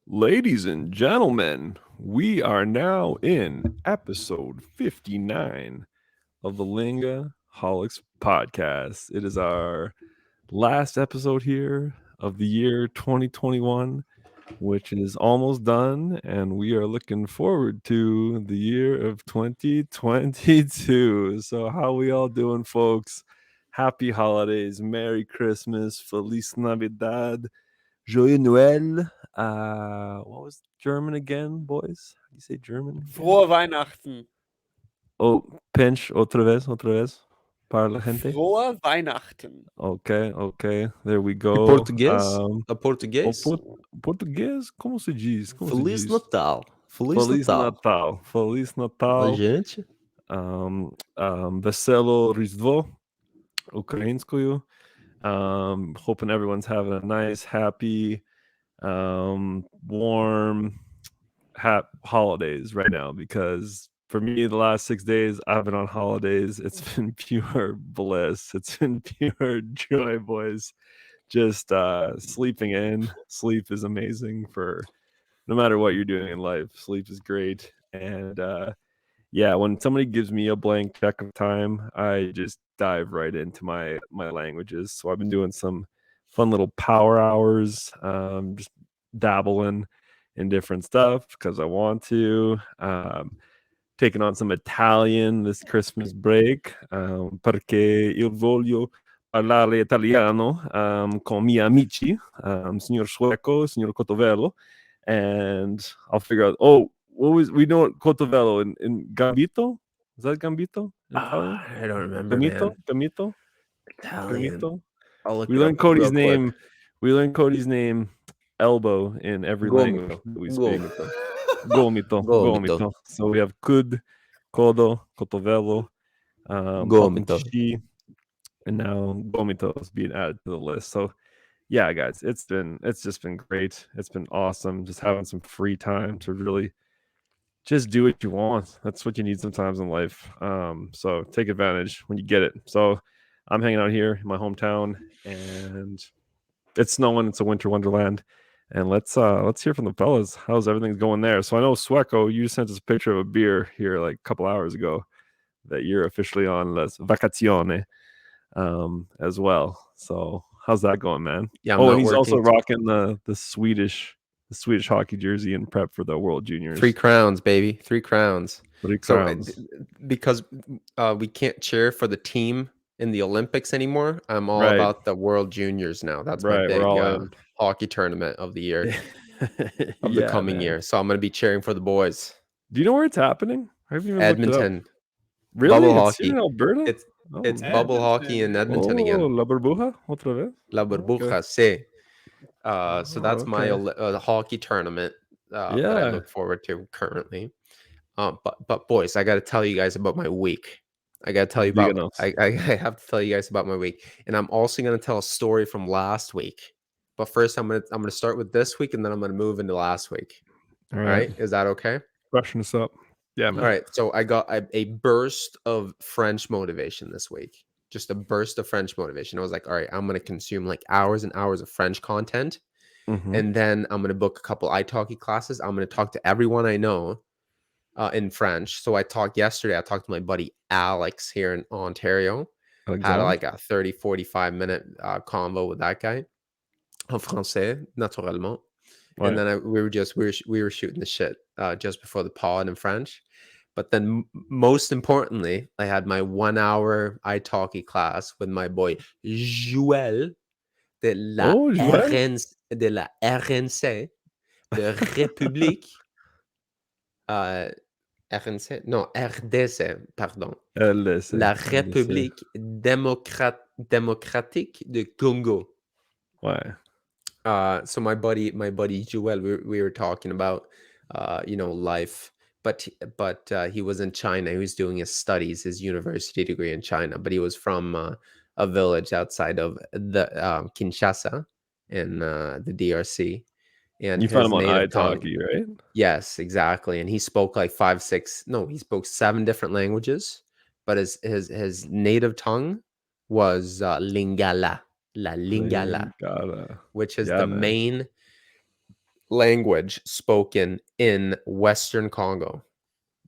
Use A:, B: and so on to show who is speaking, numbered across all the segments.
A: Ladies and gentlemen, we are now in episode 59 of the Lingoholics podcast. It is our last episode here of the year 2021, which is almost done, and we are looking forward to the year of 2022. So, how we all doing, folks? Happy holidays, Merry Christmas, Feliz Navidad, Joyeux Noël. What was German again, boys? How do you say German again?
B: Frohe Weihnachten.
A: Oh, pinch, otra vez, para la gente.
B: Frohe Weihnachten.
A: Okay, okay, there we
C: E
A: go.
C: português? A
A: O
C: português?
A: português, como se diz? Como se
C: Feliz
A: diz?
C: Natal. Feliz
A: Feliz
C: Natal.
A: Natal. Feliz
C: A
A: Natal.
C: gente?
A: Veselo Rіздво українською. Hoping everyone's having a nice, happy, warm holidays right now, because for me the last 6 days I've been on holidays. It's been pure bliss. It's been pure joy, boys. Just sleeping in. Sleep is amazing for no matter what you're doing in life. Sleep is great. And yeah, when somebody gives me a blank check of time, I just dive right into my languages. So I've been doing some fun little power hours, just dabbling in different stuff because I want to. Taking on some Italian this Christmas break, perché io voglio parlare italiano con miei amici, signor Sueco, signor Cotovello, and I'll figure out. Oh, what was we know Cotovello in Gambito? Is that Gambito in Italian?
C: I don't remember,
A: Gamito,
C: man.
A: Gamito,
C: Italian.
A: Gamito.
C: I'll look
A: We
C: it up
A: learned Cody's
C: real quick.
A: name. We learned Cody's name, elbow, in every language
C: Gomito.
A: that we speak.
C: Gomito.
A: Gomito,
C: Gomito.
A: gomito. So we have kud, codo, cotovelo,
C: Gomito.
A: palpici, and now gomito is being added to the list. So yeah, guys, it's just been great. It's been awesome just having some free time to really just do what you want. That's what you need sometimes in life. So take advantage when you get it. So I'm hanging out here in my hometown, and it's snowing. It's a winter wonderland. And let's hear from the fellas. How's everything going there? So I know Sueco, you sent us a picture of a beer here like a couple hours ago that you're officially on las vacazione as well. So how's that going, man?
C: Yeah, I'm
A: Oh, and
C: not
A: he's also
C: working.
A: rocking the Swedish hockey jersey in prep for the World Juniors.
C: 3 crowns, baby. 3 crowns.
A: 3
C: So
A: crowns.
C: because we can't cheer for the team in the Olympics anymore, I'm all
A: Right.
C: about the World Juniors now. That's my
A: Right,
C: big
A: we're all in.
C: hockey tournament of the year, of the
A: Yeah,
C: coming
A: man.
C: year. So I'm going to be cheering for the boys.
A: Do you know where it's happening? I haven't even looked it up.
C: Edmonton.
A: Really?
C: Bubble
A: It's here in
C: hockey.
A: Alberta?
C: It's bubble hockey in Edmonton
A: Oh,
C: again.
A: La Burbuja, otra vez?
C: La
A: Okay.
C: Burbuja, sí. So that's my
A: okay.
C: hockey tournament that I
A: Yeah.
C: look forward to currently. But boys, I got to tell you guys about my week. I got to tell you about.
A: Díganos.
C: I have to tell you guys about my week, and I'm also going to tell a story from last week. But first, I'm gonna start with this week, and then I'm gonna move into last week.
A: All
C: All right, is that okay?
A: Freshen us up. Yeah, man.
C: All right. So I got a burst of French motivation this week. Just a burst of French motivation. I was like, all right, I'm gonna consume like hours and hours of French content.
A: Mhm.
C: And then I'm going to book a couple italki classes. I'm going to talk to everyone I know in French. So I talked to my buddy Alex here in Ontario. Had
A: Alexandre?
C: like a 30, 45-minute convo with that guy en français, naturellement.
A: Ouais.
C: And then we were shooting the shit just before the pod in French. But then most importantly, I had my 1 hour italki class with my boy Joël de la
A: Oh, Joël?
C: de la RNC de République RNC, non, RDC, pardon.
A: LDC.
C: La
A: LDC.
C: République démocratique de Congo.
A: Ouais.
C: So my buddy Joel, we were talking about life, but he was in China. He was doing his studies, his university degree in China, but he was from a village outside of the Kinshasa in the DRC. And
A: You found
C: his
A: him on
C: native tongue.
A: italki, right?
C: Yes, exactly. And he spoke like he spoke 7 different languages, but his native tongue was Lingala, La Lingala,
A: Lingala.
C: which is
A: Yeah,
C: the
A: man.
C: main language spoken in Western Congo.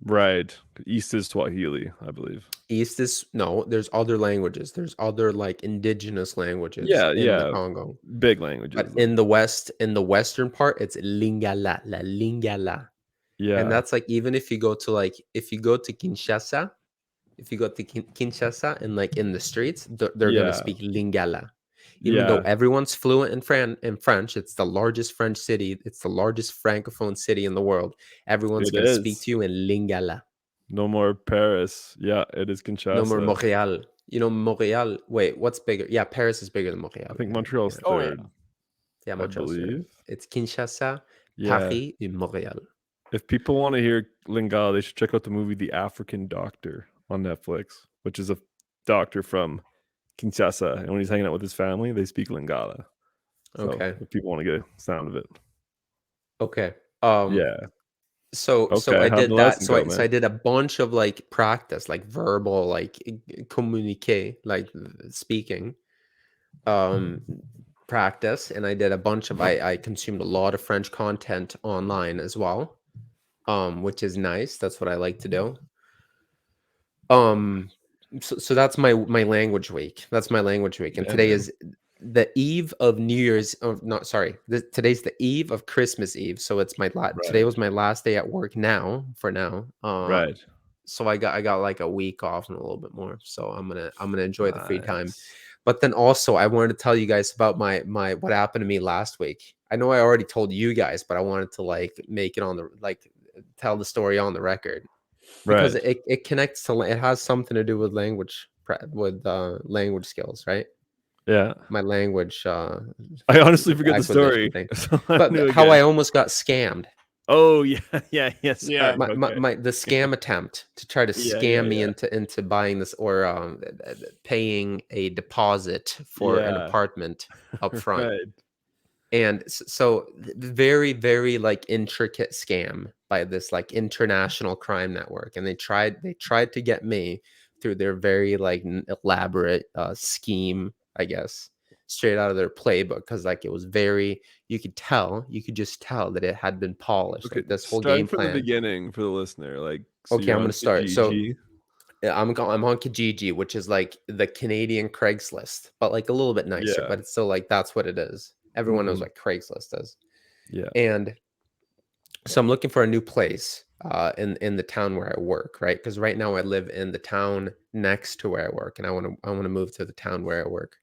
A: Right. East is Swahili, I believe.
C: East is no, there's other languages. There's other like indigenous languages
A: Yeah,
C: in the
A: yeah.
C: Congo.
A: Big
C: But
A: languages.
C: in the West, in the Western part, it's Lingala, la Lingala. And
A: Yeah,
C: that's like even if you go to Kinshasa, if you go to Kinshasa and like in the streets, they're gonna
A: yeah,
C: speak Lingala. Even though
A: yeah.
C: everyone's fluent in French, it's the largest French city, it's the largest francophone city in the world. Everyone's
A: It
C: gonna speak
A: is.
C: to you in Lingala.
A: No more Paris. Yeah, it is
C: No more
A: Kinshasa.
C: Montreal. You know, Montreal. Wait, what's bigger? Yeah, Paris is bigger than
A: I
C: Montreal.
A: think
C: Yeah,
A: Montreal's
C: yeah,
B: Oh, yeah.
A: third,
C: yeah.
A: I
C: Montreal's third.
A: believe.
C: It's Kinshasa,
A: Yeah.
C: Paris, and Montreal.
A: If people want to hear Lingala, they should check out the movie The African Doctor on Netflix, which is a doctor from Kinshasa. And when he's hanging out with his family, they speak Lingala. So
C: Okay.
A: if people want to get a sound of it.
C: Okay.
A: Yeah.
C: So
A: Okay.
C: I
A: How'd the
C: did that.
A: lesson
C: So
A: go,
C: I
A: man?
C: did a bunch of like practice, like verbal, like communique, like speaking, um, practice, and I did a bunch of. I consumed a lot of French content online as well, which is nice. That's what I like to do. Um, so that's my language week. That's my language week, and
A: Yeah,
C: today
A: man.
C: is the eve of New Year's. Oh, not sorry. Today's the eve of Christmas Eve. So it's today
A: Right.
C: was my last day at work. Now, for now,
A: Right.
C: so I got like a week off and a little bit more. So I'm gonna enjoy the free time.
A: Nice.
C: But then also I wanted to tell you guys about my what happened to me last week. I know I already told you guys, but I wanted to like make it on the like tell the story on the record because
A: Right.
C: it connects to it has something to do with language skills, right?
A: Yeah.
C: My language
A: I honestly forget the
C: acquisition
A: story.
C: thing.
A: So I'm
C: But
A: new
C: how I
A: again.
C: almost got scammed.
A: Oh yeah, yeah, yes.
B: Yeah.
A: Okay.
C: The scam attempt to try to
A: Yeah,
C: scam me
A: yeah,
C: into buying this or paying a deposit for an
A: yeah.
C: apartment up
A: Yeah.
C: front.
A: Right.
C: And so very very like intricate scam by this like international crime network, and they tried to get me through their very like elaborate scheme, I guess, straight out of their playbook, because like it was very, you could just tell that it had been polished,
A: Okay.
C: like this whole
A: Starting
C: game
A: from the
C: plan.
A: beginning for the listener. Like, so
C: Okay,
A: you're
C: I'm
A: on
C: gonna start. So
A: Kijiji.
C: I'm on Kijiji, which is like the Canadian Craigslist, but like a little bit nicer.
A: Yeah.
C: But it's still like that's what it is. Everyone knows
A: Hmm.
C: what Craigslist is.
A: Yeah.
C: And so I'm looking for a new place in the town where I work, right? Because right now I live in the town next to where I work, and I want to move to the town where I work.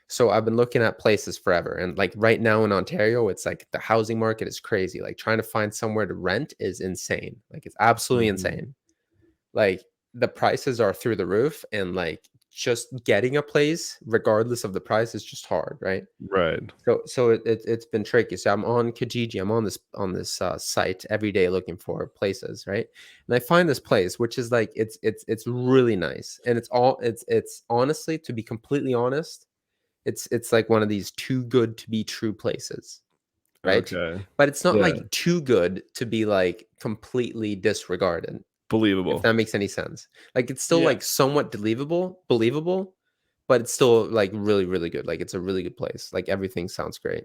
C: So I've been looking at places forever, and like right now in Ontario, it's like the housing market is crazy. Like trying to find somewhere to rent is insane. Like it's absolutely
A: Hmm.
C: insane. Like the prices are through the roof, and like just getting a place, regardless of the price, is just hard, right?
A: Right.
C: So it's been tricky. So I'm on Kijiji. I'm on this site every day looking for places, right? And I find this place, which is like it's really nice, and it's honestly, to be completely honest, it's like one of these too good to be true places, right?
A: Okay.
C: But it's not
A: Yeah.
C: like too good to be like completely disregarded, if
A: Believable.
C: that makes any sense. Like it's still
B: Yeah.
C: like somewhat believable, but it's still like really, really good. Like it's a really good place. Like everything sounds great.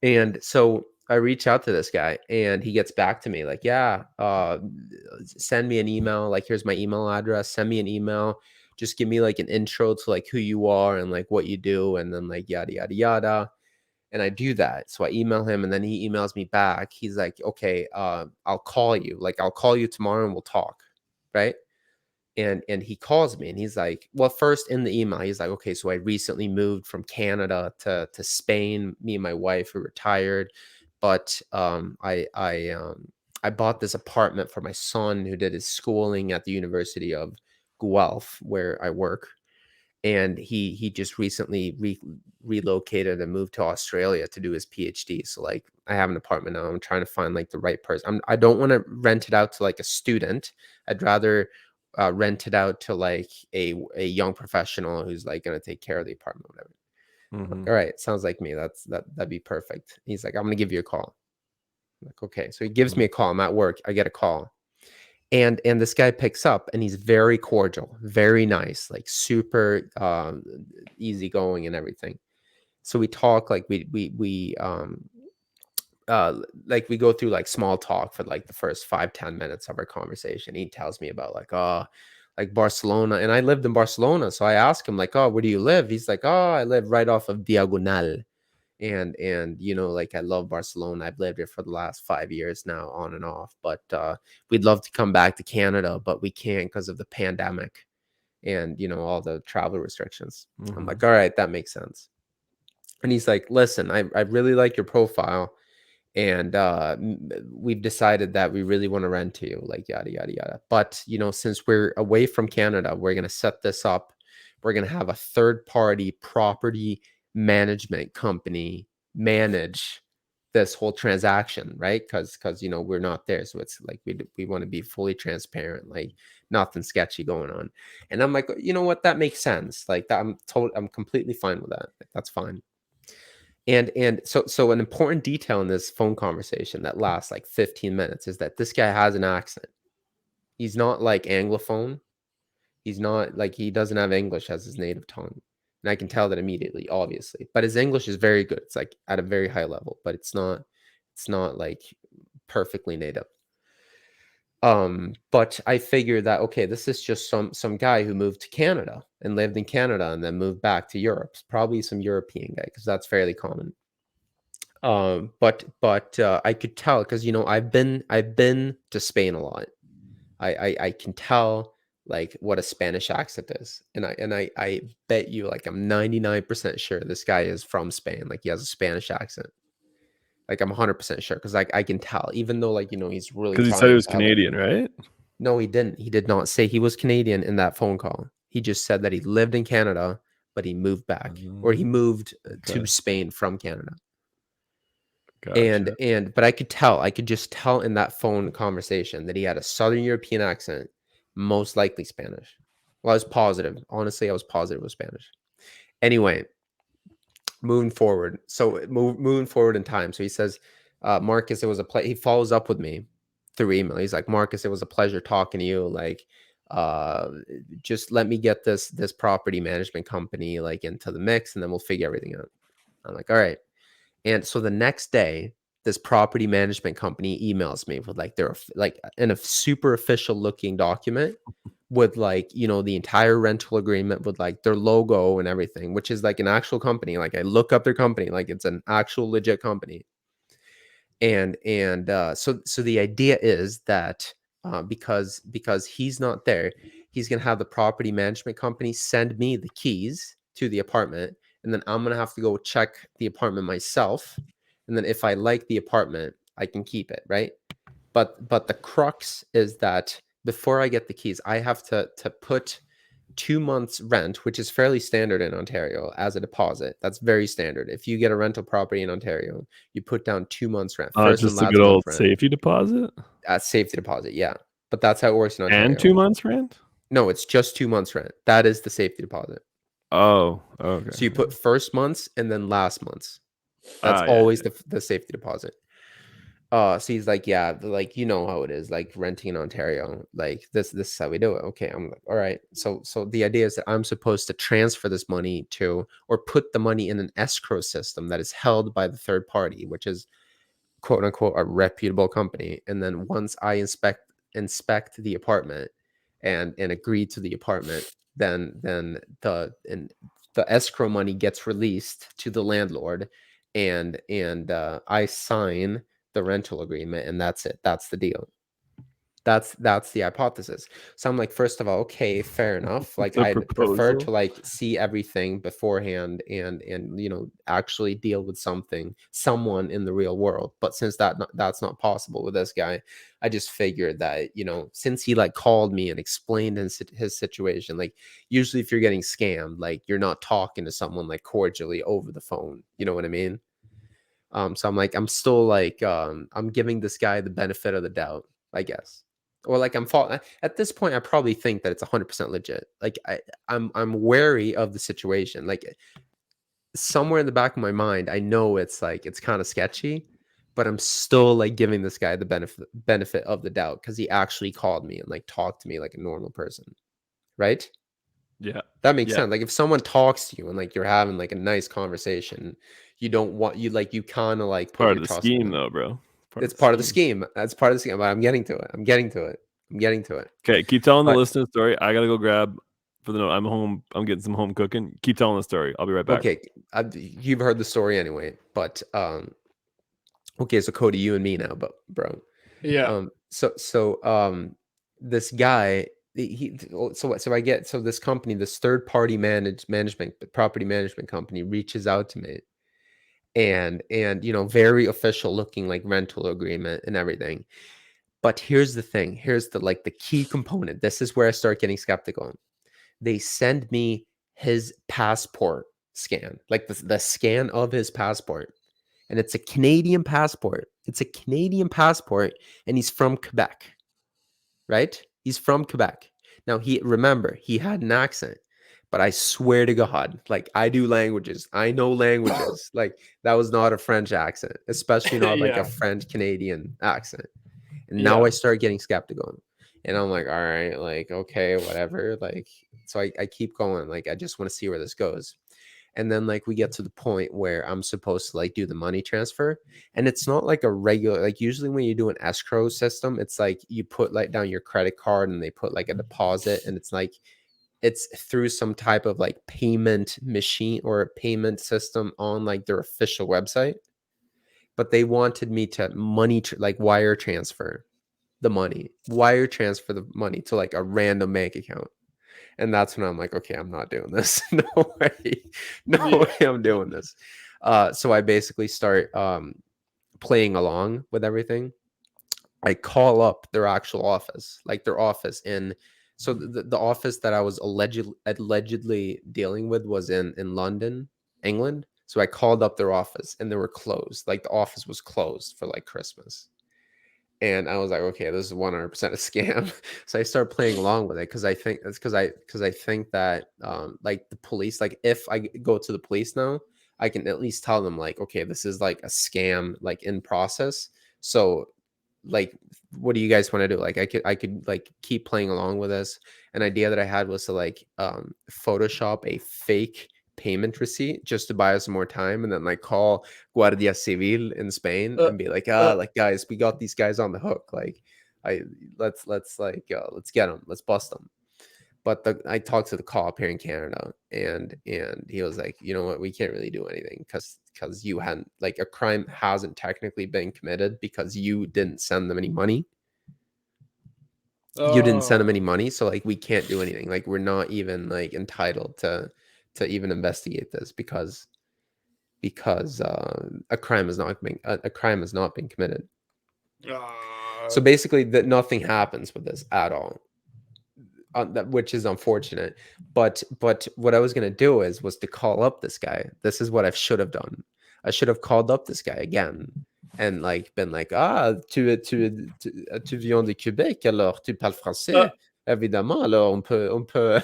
C: And so I reach out to this guy and he gets back to me like, yeah, send me an email. Like, here's my email address. Send me an email. Just give me like an intro to like who you are and like what you do. And then like yada, yada, yada. And I do that. So I email him and then he emails me back. He's like, okay, I'll call you. Like, I'll call you tomorrow and we'll talk. Right. And he calls me and he's like, well, first in the email he's like, okay, so I recently moved from Canada to Spain. Me and my wife are retired, but I bought this apartment for my son who did his schooling at the University of Guelph where I work, and he just recently relocated and moved to Australia to do his PhD. So like I have an apartment now. I'm trying to find like the right person. I don't want to rent it out to like a student. I'd rather rent it out to like a young professional who's like going to take care of the apartment, whatever. I'm
A: Hmm.
C: like, all right, sounds like me. That'd be perfect. He's like, I'm gonna give you a call. I'm like, okay. So he gives me a call. I'm at work. I get a call. And this guy picks up and he's very cordial, very nice, like super easygoing and everything. So we talk, like we like we go through like small talk for like the first 5-10 minutes of our conversation. He tells me about like Barcelona, and I lived in Barcelona, so I asked him like, oh, where do you live? He's like, oh, I live right off of Diagonal. And like I love Barcelona. I've lived here for the last 5 years now, on and off, but we'd love to come back to Canada, but we can't because of the pandemic and all the travel restrictions. I'm like, all right, that makes sense. And he's like, listen, I really like your profile, and we've decided that we really want to rent to you, like yada yada yada. But since we're away from Canada, we're going to set this up. We're going to have a third party property management company manage this whole transaction, right? Because we're not there, so it's like we want to be fully transparent, like nothing sketchy going on. And I'm like, you know what, that makes sense. Like that, I'm completely fine with that. Like, that's fine. And so an important detail in this phone conversation that lasts like 15 minutes is that this guy has an accent. He's not like Anglophone. He's not like, he doesn't have English as his native tongue. And I can tell that immediately, obviously. But his English is very good. It's like at a very high level, but it's not like perfectly native. But I figured that, okay, this is just some guy who moved to Canada and lived in Canada and then moved back to Europe. It's probably some European guy, because that's fairly common. But I could tell, because I've been to Spain a lot. I can tell like what a Spanish accent is, and I bet you, like, I'm 99% sure this guy is from Spain. Like, he has a Spanish accent. Like, I'm 100% sure, because I can tell, even though, like, he's really
A: Because he said he
C: trying
A: was
C: to have a-
A: Canadian, right?
C: No, he didn't. He did not say he was Canadian in that phone call. He just said that he lived in Canada, but he moved back, or he moved to
A: Okay.
C: Spain from Canada.
A: Gotcha.
C: But I could just tell in that phone conversation that he had a Southern European accent, most likely Spanish. Well, I was positive. Honestly, I was positive it was Spanish. Anyway, moving forward. So moving forward in time. So he says, Marcus, it was he follows up with me through email. He's like, Marcus, it was a pleasure talking to you. Like, just let me get this property management company like into the mix, and then we'll figure everything out. I'm like, all right. And so the next day, this property management company emails me with like in a super official looking document with like, the entire rental agreement with like their logo and everything, which is like an actual company. Like, I look up their company, like it's an actual legit company. So the idea is that because he's not there, he's gonna have the property management company send me the keys to the apartment, and then I'm gonna have to go check the apartment myself, and then if I like the apartment, I can keep it, right? But the crux is that before I get the keys, I have to put 2 months rent, which is fairly standard in Ontario, as a deposit. That's very standard. If you get a rental property in Ontario, you put down 2 months rent, first and
A: Just a
C: last
A: good
C: month
A: old
C: rent.
A: safety deposit
C: Safety deposit, yeah. But that's how it works in
A: and
C: Ontario.
A: 2 months rent.
C: No, it's just 2 months rent. That is the safety deposit.
A: Oh, okay.
C: So you put first month's and then last month's. That's
A: Yeah,
C: always the safety deposit. So he's like, yeah, like, you know how it is, like renting in Ontario, like this is how we do it. Okay, I'm like, all right. So the idea is that I'm supposed to transfer this money to, or put the money in an escrow system that is held by the third party, which is quote unquote a reputable company. And then once I inspect the apartment and agree to the apartment, then the escrow money gets released to the landlord, and I sign the rental agreement, and that's it. That's the deal. That's the hypothesis. So I'm like, first of all, okay, fair enough. Like,
A: The
C: I'd prefer to
A: proposal.
C: like see everything beforehand and actually deal with someone in the real world. But since that's not possible with this guy, I just figured that, since he like called me and explained his situation, like usually if you're getting scammed, like you're not talking to someone like cordially over the phone. You know what I mean? So I'm like, I'm still like, I'm giving this guy the benefit of the doubt, I guess. Or like at this point, I probably think that it's 100% legit. Like I'm wary of the situation. Like somewhere in the back of my mind, I know it's like, it's kind of sketchy, but I'm still like giving this guy the benefit of the doubt, because he actually called me and like talked to me like a normal person. Right?
A: Yeah.
C: That makes
A: Yeah.
C: sense. Like if someone talks to you and like you're having like a nice conversation, you don't want you like you kind of like put
A: Part
C: your
A: of the
C: trust in
A: scheme,
C: them.
A: though, bro.
C: It's part of the scheme. That's part of the scheme. But I'm getting to it. I'm getting to it. I'm getting to it.
A: Okay, keep telling the
C: But
A: listener story. I gotta go grab for the note. I'm home. I'm getting some home cooking. Keep telling the story. I'll be right back.
C: okay, you've heard the story anyway. But okay, so Cody, you and me now, but bro.
B: Yeah.
C: This guy so I get so this company, this third party management property management company reaches out to me, and very official looking, like rental agreement and everything. But here's the thing, here's the key component. This is where I start getting skeptical. They send me his passport scan, like the scan of his passport, and it's a Canadian passport. It's a Canadian passport, and he's from Quebec, right? He's from Quebec. Now remember, he had an accent, but I swear to God, like I do languages. I know languages. Like that was not a French accent, especially not like a French Canadian accent. And now I start getting skeptical. And I'm like, all right, like, okay, whatever. Like, so I keep going. Like, I just want to see where this goes. And then like we get to the point where I'm supposed to like do the money transfer, and it's not like a regular, like usually when you do an escrow system, it's like you put like down your credit card and they put like a deposit, and it's like it's through some type of like payment machine or a payment system on like their official website. But they wanted me to like wire transfer the money to like a random bank account. And that's when I'm like, okay, I'm not doing this. No way. No way I'm doing this. So I basically start playing along with everything. I call up their actual office, like their office in. So the office that I was allegedly dealing with was in London, England. So I called up their office, and they were closed. Like the office was closed for like Christmas. And I was like, okay, this is 100% a scam. So I start playing along with it because I think that's because I think that like the police, like if I go to the police now, I can at least tell them like, okay, this is like a scam, like in process. So like, what do you guys want to do? Like I could like keep playing along with this. An idea that I had was to like Photoshop a fake payment receipt just to buy us more time, and then like call Guardia Civil in Spain and be like, like guys, we got these guys on the hook. Like, let's let's get them, let's bust them. But I talked to the cop here in Canada, and he was like, you know what, we can't really do anything because you hadn't, like, a crime hasn't technically been committed because you didn't send them any money. You didn't send them any money, so like we can't do anything. Like we're not even like entitled to even investigate this because a crime has not been committed. So basically, that nothing happens with this at all, which is unfortunate. But what I was gonna do was to call up this guy. This is what I should have done. I should have called up this guy again and like been like, tu viens de Québec, alors tu parles français, évidemment. Alors on peut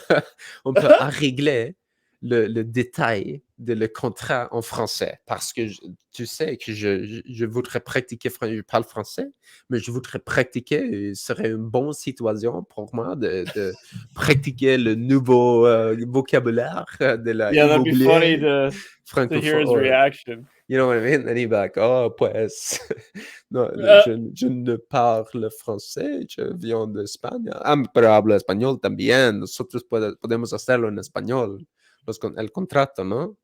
C: régler le détail de le contrat en français, parce que tu sais que je voudrais pratiquer, je parle français, mais je voudrais pratiquer, ce serait une bonne situation pour moi de pratiquer le nouveau vocabulaire de la
B: that'd be funny
C: immobilier
B: to hear his
C: francophone.
B: reaction.
C: You know what I mean? And he'd be like, oh, pues, no, je ne parle français, je viens de España. Pero hablo español también. Nosotros podemos hacerlo en español. El contrato, ¿no?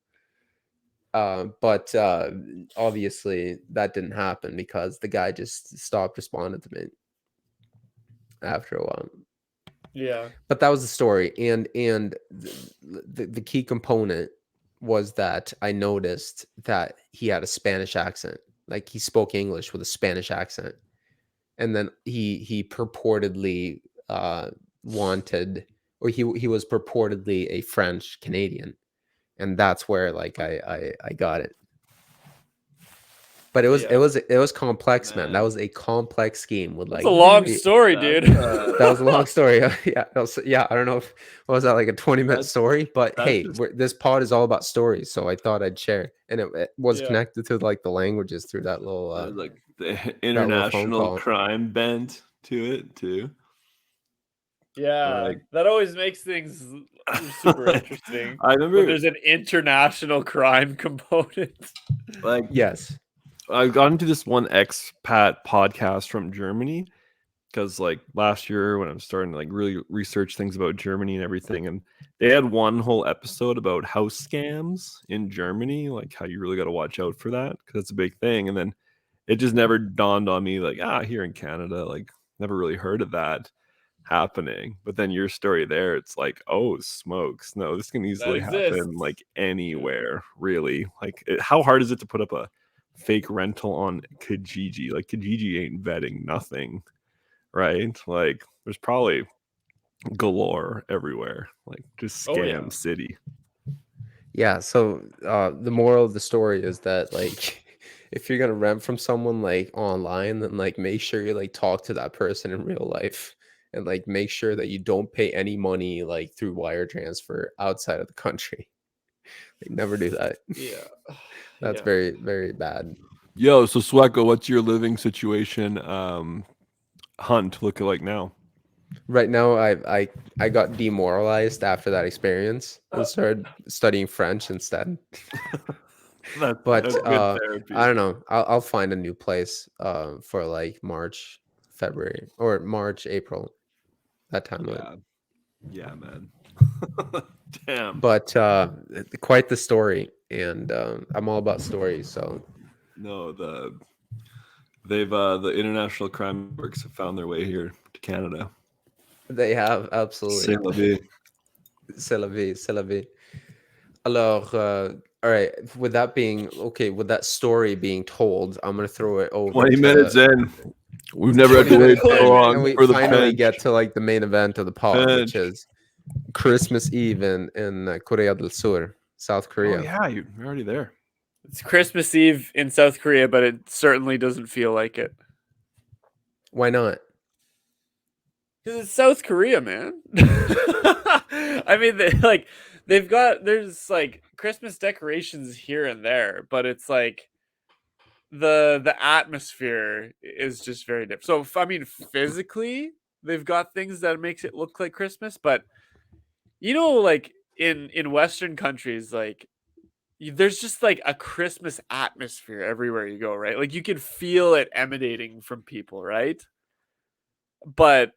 C: But obviously that didn't happen because the guy just stopped responding to me after a while.
B: Yeah.
C: But that was the story, and the key component was that I noticed that he had a Spanish accent. Like he spoke English with a Spanish accent, and then he purportedly wanted, or he was purportedly a French Canadian, and that's where like I got it. But it was complex, man. That was a complex scheme with like.
B: It's a long story, dude.
C: That was a long story. Yeah. I don't know if what was that, like a 20-minute story, but hey, this pod is all about stories, so I thought I'd share, and it was connected to like the languages through that little
A: like the international crime bent to it too.
B: Yeah,
A: like,
B: that always makes things super interesting.
A: I
B: When
A: remember,
B: there's an international crime component.
A: like,
C: Yes.
A: I got into this one expat podcast from Germany because, like, last year when I was starting to like really research things about Germany and everything, and they had one whole episode about house scams in Germany, like how you really got to watch out for that because it's a big thing. And then it just never dawned on me, like, here in Canada, like, never really heard of that happening. But then your story there, it's like, oh smokes, no, this can easily happen
B: exists.
A: like anywhere, really. Like, how hard is it to put up a fake rental on Kijiji? Like, Kijiji ain't vetting nothing, right? Like, there's probably galore everywhere, like just
B: Oh,
A: scam
B: yeah.
A: city.
C: Yeah, so the moral of the story is that like if you're gonna rent from someone like online, then like make sure you like talk to that person in real life and like make sure that you don't pay any money like through wire transfer outside of the country. Like never do that.
B: Yeah.
C: That's
B: Yeah.
C: very, very bad.
A: Yo, so Swecko, what's your living situation hunt looking like now?
C: Right now I got demoralized after that experience and started studying French instead.
A: That's
C: But
A: good therapy.
C: I don't know. I'll find a new place for like March, February, or March, April, that time.
A: Yeah, man. Damn.
C: But quite the story, and I'm all about stories. So
A: No, the international crime networks have found their way here to Canada.
C: they have absolutely.
A: C'est la vie.
C: C'est la vie, c'est la vie. Alors, all right. With that being okay, with that story being told, I'm gonna throw it over
A: 20
C: to
A: minutes in. We've never had to
C: 20
A: wait
C: minutes
A: so
C: in,
A: long
C: and we
A: for the
C: finally
A: bench.
C: get to like the main event of the pod, which
A: Bench.
C: is Christmas Eve in Korea del Sur, South Korea.
A: Oh yeah, you're already there.
B: It's Christmas Eve in South Korea, but it certainly doesn't feel like it.
C: Why not?
B: Because it's South Korea, man. I mean, there's like Christmas decorations here and there, but it's like the atmosphere is just very different. So I mean, physically, they've got things that makes it look like Christmas, but like in Western countries, like there's just like a Christmas atmosphere everywhere you go, right? Like you can feel it emanating from people, right? But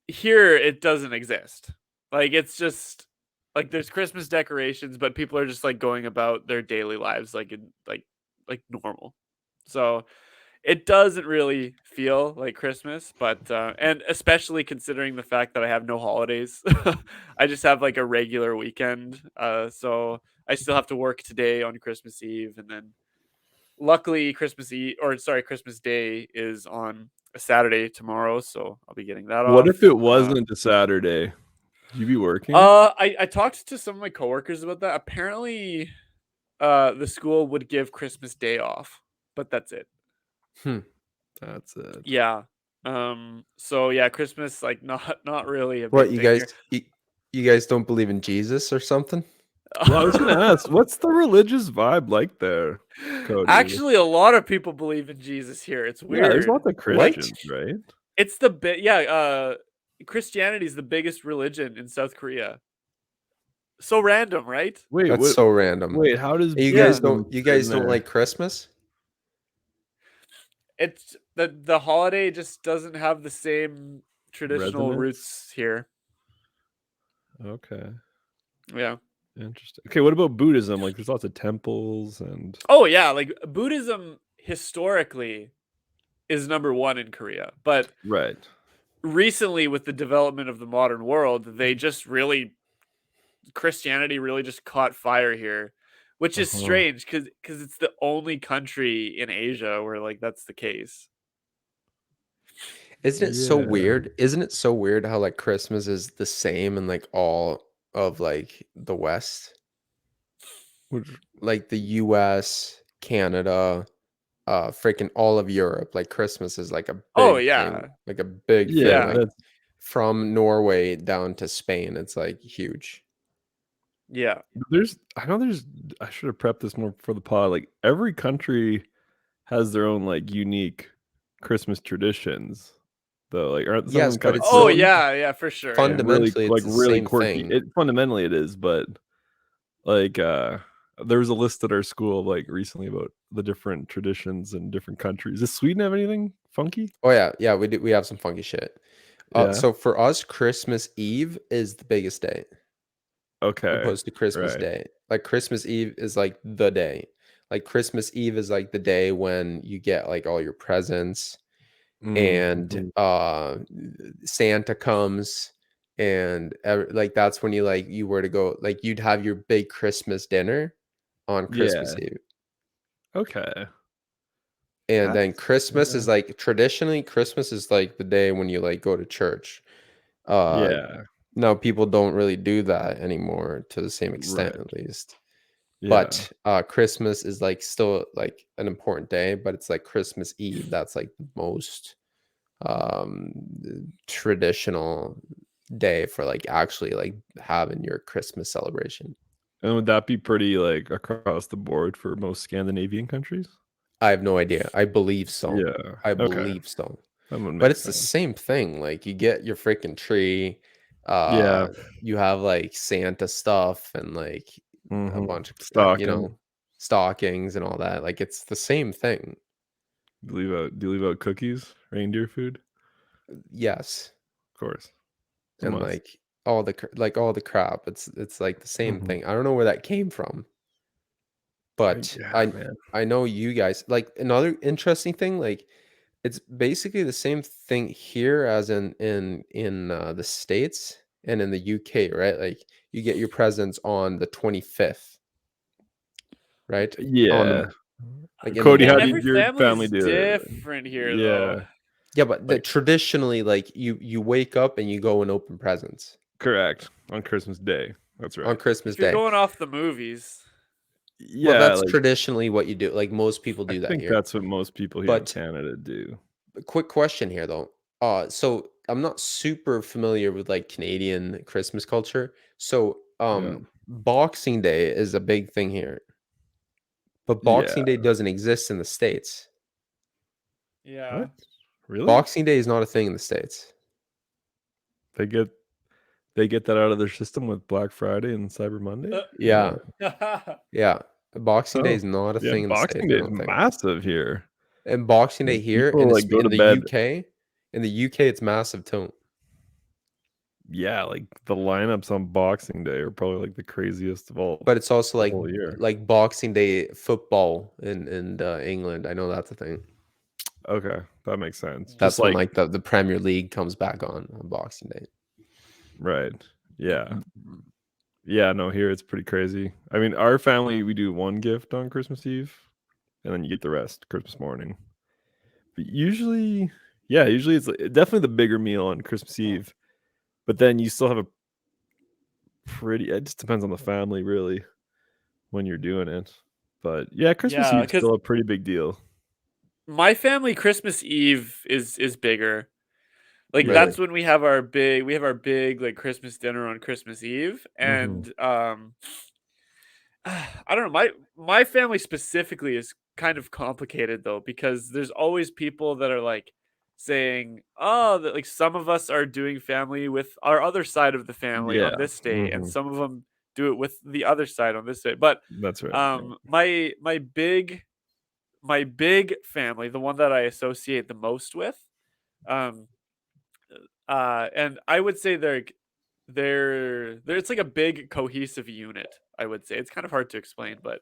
B: here it doesn't exist. Like it's just like there's Christmas decorations, but people are just like going about their daily lives like normal. So it doesn't really feel like Christmas, but and especially considering the fact that I have no holidays. I just have like a regular weekend. So I still have to work today on Christmas Eve, and then luckily Christmas Day is on a Saturday tomorrow, so I'll be getting that
A: What
B: off.
A: if it wasn't a Saturday? You be working?
B: I talked to some of my coworkers about that. Apparently, the school would give Christmas Day off, but that's it.
A: That's it.
B: Yeah. So yeah, Christmas like not really a big
C: What you
B: thing
C: guys you guys don't believe in Jesus or something?
A: Well, I was gonna ask, what's the religious vibe like there, Cody?
B: Actually, a lot of people believe in Jesus here. It's
A: Yeah, there's
B: weird.
A: lots of Christians, right?
B: It's Christianity is the biggest religion in South Korea. So random, right?
A: Wait,
C: That's
A: what?
C: so random.
A: Wait, how does
C: You
B: Yeah.
C: guys
A: Buddhism
C: don't you
A: fit in
C: guys don't
A: there?
C: like Christmas?
B: It's the holiday just doesn't have the same traditional
A: Resonance?
B: roots here.
A: Okay,
B: Yeah.
A: interesting. Okay, what about Buddhism? Like, there's lots of temples and
B: Oh yeah, like Buddhism historically is number 1 in Korea, but
A: right.
B: recently with the development of the modern world, Christianity really just caught fire here, which is strange because it's the only country in Asia where like that's the case.
C: Isn't it so
A: Yeah.
C: weird? Isn't it so weird how like Christmas is the same in like all of like the West?
A: Which,
C: Like the US, Canada, freaking all of Europe. Like Christmas is like a
B: Oh
C: big
B: yeah.
C: thing. Like a big thing.
A: yeah,
C: Like
A: that's
C: from Norway down to Spain, it's like huge.
B: Yeah.
A: I should have prepped this more for the pod. Like, every country has their own like unique Christmas traditions. though. Like, aren't some of
C: Yes,
A: them
C: but
A: kind of
C: it's
B: Oh
C: still
A: quirky?
B: yeah, for sure. Yeah.
A: Like really,
C: fundamentally it's
A: like
C: the
A: really
C: same
A: quirky.
C: thing.
A: It fundamentally it is, but like there was a list at our school like recently about the different traditions in different countries. Does Sweden have anything funky?
C: Oh yeah, we do. We have some funky shit.
A: Yeah.
C: So for us, Christmas Eve is the biggest day
A: Okay.
C: opposed to Christmas
A: Right.
C: Day. Like Christmas Eve is like the day. Like Christmas Eve is like the day when you get like all your presents and
A: Mhm.
C: Santa comes and like that's when you were to go like you'd have your big Christmas dinner on Christmas
A: Yeah.
C: Eve.
A: Okay.
C: And then
A: That's
C: Christmas
A: yeah.
C: is like traditionally Christmas is like the day when you like go to church. Uh
A: Yeah.
C: Now people don't really do that anymore to the same extent
A: Right.
C: at least.
A: Yeah.
C: But Christmas is like still like an important day, but it's like Christmas Eve. That's like the most um traditional day for like actually like having your Christmas celebration.
A: And would that be pretty like across the board for most Scandinavian countries?
C: I have no idea. I believe so.
A: Yeah.
C: I
A: Okay.
C: believe so.
A: That would
C: But
A: make
C: it's the
A: sense.
C: same thing. Like you get your freaking tree,
A: Yeah.
C: you have like Santa stuff and like a
A: Mhm.
C: bunch of
A: Stocking.
C: stockings and all that. Like it's the same thing.
A: Do you leave out cookies? Reindeer food?
C: Yes.
A: Of course. It's a
C: And
A: must.
C: like all the crap. It's like the same
A: Mhm.
C: thing. I don't know where that came from, but
A: Yeah, man.
C: I know you guys like another interesting thing like it's basically the same thing here as in the States and in the UK, right? Like you get your presents on the 25th, right? On
A: Yeah.
C: the like in the
A: Cody,
B: Yeah,
A: how
C: morning.
A: did
B: every
A: your
B: family
A: family
B: is
A: do it?
B: different here, though.
A: Yeah.
C: Yeah, but
A: Like
C: traditionally like you wake up and you go and open presents
A: correct. On Christmas Day. That's
C: on
A: right.
C: Christmas
B: If you're
C: Day.
B: going off the movies,
C: Well,
A: Yeah,
C: that's
A: like
C: traditionally what you do. Like most people
A: I
C: do that
A: think
C: here.
A: that's what most people here in
C: But
A: Canada do.
C: a quick question here though. So I'm not super familiar with like Canadian Christmas culture. So
A: Yeah.
C: Boxing Day is a big thing here. But
A: Yeah.
C: Boxing Day doesn't exist in the States.
B: yeah.
A: What? Really?
C: Boxing Day is not a thing in the States.
A: They get they get that out of their system with Black Friday and Cyber Monday? Is that
C: Yeah. Yeah. Boxing Day
A: Oh,
C: is not a
A: yeah,
C: thing in the
A: Boxing
C: States, I
A: Day is
C: don't think.
A: massive here.
C: And Boxing Day
A: Like,
C: here
A: people, like, go
C: in
A: to
C: the
A: bed
C: UK, it's massive too.
A: yeah, like, the lineups on Boxing Day are probably, like, the craziest of all
C: But it's also
A: the whole year.
C: like Boxing Day football in England. I know that's a thing.
A: Okay, that makes sense. Just
C: That's when
A: like
C: like the Premier League comes back on Boxing Day.
A: right. Yeah. Yeah, no, here it's pretty crazy. I mean, our family, we do one gift on Christmas Eve, and then you get the rest Christmas morning. But usually yeah, usually it's, definitely the bigger meal on Christmas Eve, but then you still have a pretty it just depends on the family really when you're doing it. But, yeah, Christmas
B: Yeah,
A: Eve's
B: because
A: still a pretty big deal.
B: my family Christmas Eve is bigger. Like
C: Really?
B: that's when we have our big like Christmas dinner on Christmas Eve,
A: Mhm.
B: and I don't know. My family specifically is kind of complicated though because there's always people that are like saying, "Oh, that like some of us are doing family with our other side of the family
A: Yeah.
B: on this day, and
A: Mhm.
B: some of them do it with the other side on this day." But
A: That's right, yeah.
B: my big family, the one that I associate the most with, um, and I would say they're it's like a big cohesive unit, I would say. It's kind of hard to explain, but,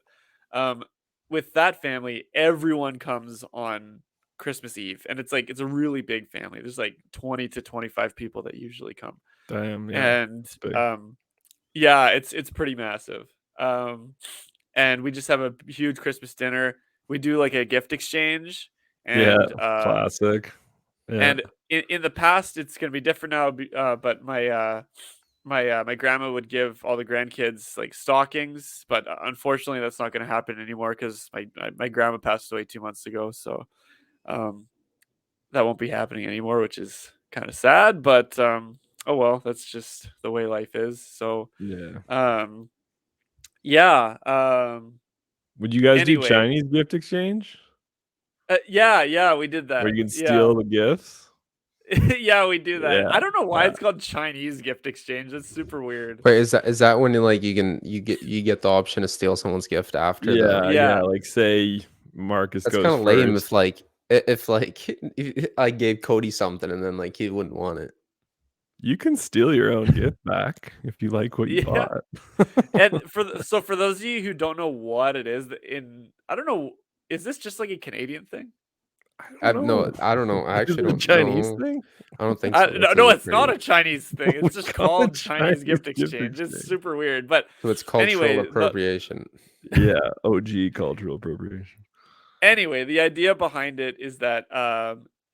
B: um, with that family, everyone comes on Christmas Eve, and it's like it's a really big family. There's like 20 to 25 people that usually come,
A: Damn, yeah.
B: and,
A: It's big.
B: yeah, it's pretty massive, and we just have a huge Christmas dinner. We do, like, a gift exchange,
A: Yeah,
B: and,
A: classic. Yeah.
B: and in the past, it's gonna be different now, but my grandma would give all the grandkids like stockings, but unfortunately, that's not going to happen anymore because my grandma passed away 2 months ago. So um, that won't be happening anymore, which is kind of sad. But oh well, that's just the way life is. So
A: Yeah.
B: um, yeah.
A: Would you guys do
B: Anyway,
A: Chinese gift exchange?
B: yeah, we did
A: Where
B: that.
A: you can
B: Yeah,
A: steal the gifts?
B: Yeah, we do that.
A: Yeah,
B: I don't know why
A: yeah.
B: it's called Chinese gift exchange. That's super weird.
C: Wait, is that when you get the option to steal someone's gift after the?
A: Yeah,
B: Yeah.
A: like say Marcus
C: That's
A: goes
C: kind of lame
A: first.
C: if like if I gave Cody something and then like he wouldn't want it.
A: You can steal your own gift back if you like what you
B: Yeah.
A: bought.
B: And for those of you who don't know what it is, I don't know, is this just like a Canadian thing?
A: I don't know.
C: I don't know. I
A: Is
C: actually
A: it a
C: don't
A: Chinese
C: know.
A: thing?
C: I don't think so.
B: No,
C: It's
B: no,
C: a
B: it's not
C: pretty.
B: a Chinese thing. It's
A: We
B: just
A: call it
B: called Chinese gift
A: gift
B: exchange. It's
A: exchange.
B: super weird. But
C: So it's cultural
B: anyway,
C: appropriation.
A: Yeah, OG cultural appropriation.
B: anyway, the idea behind it is that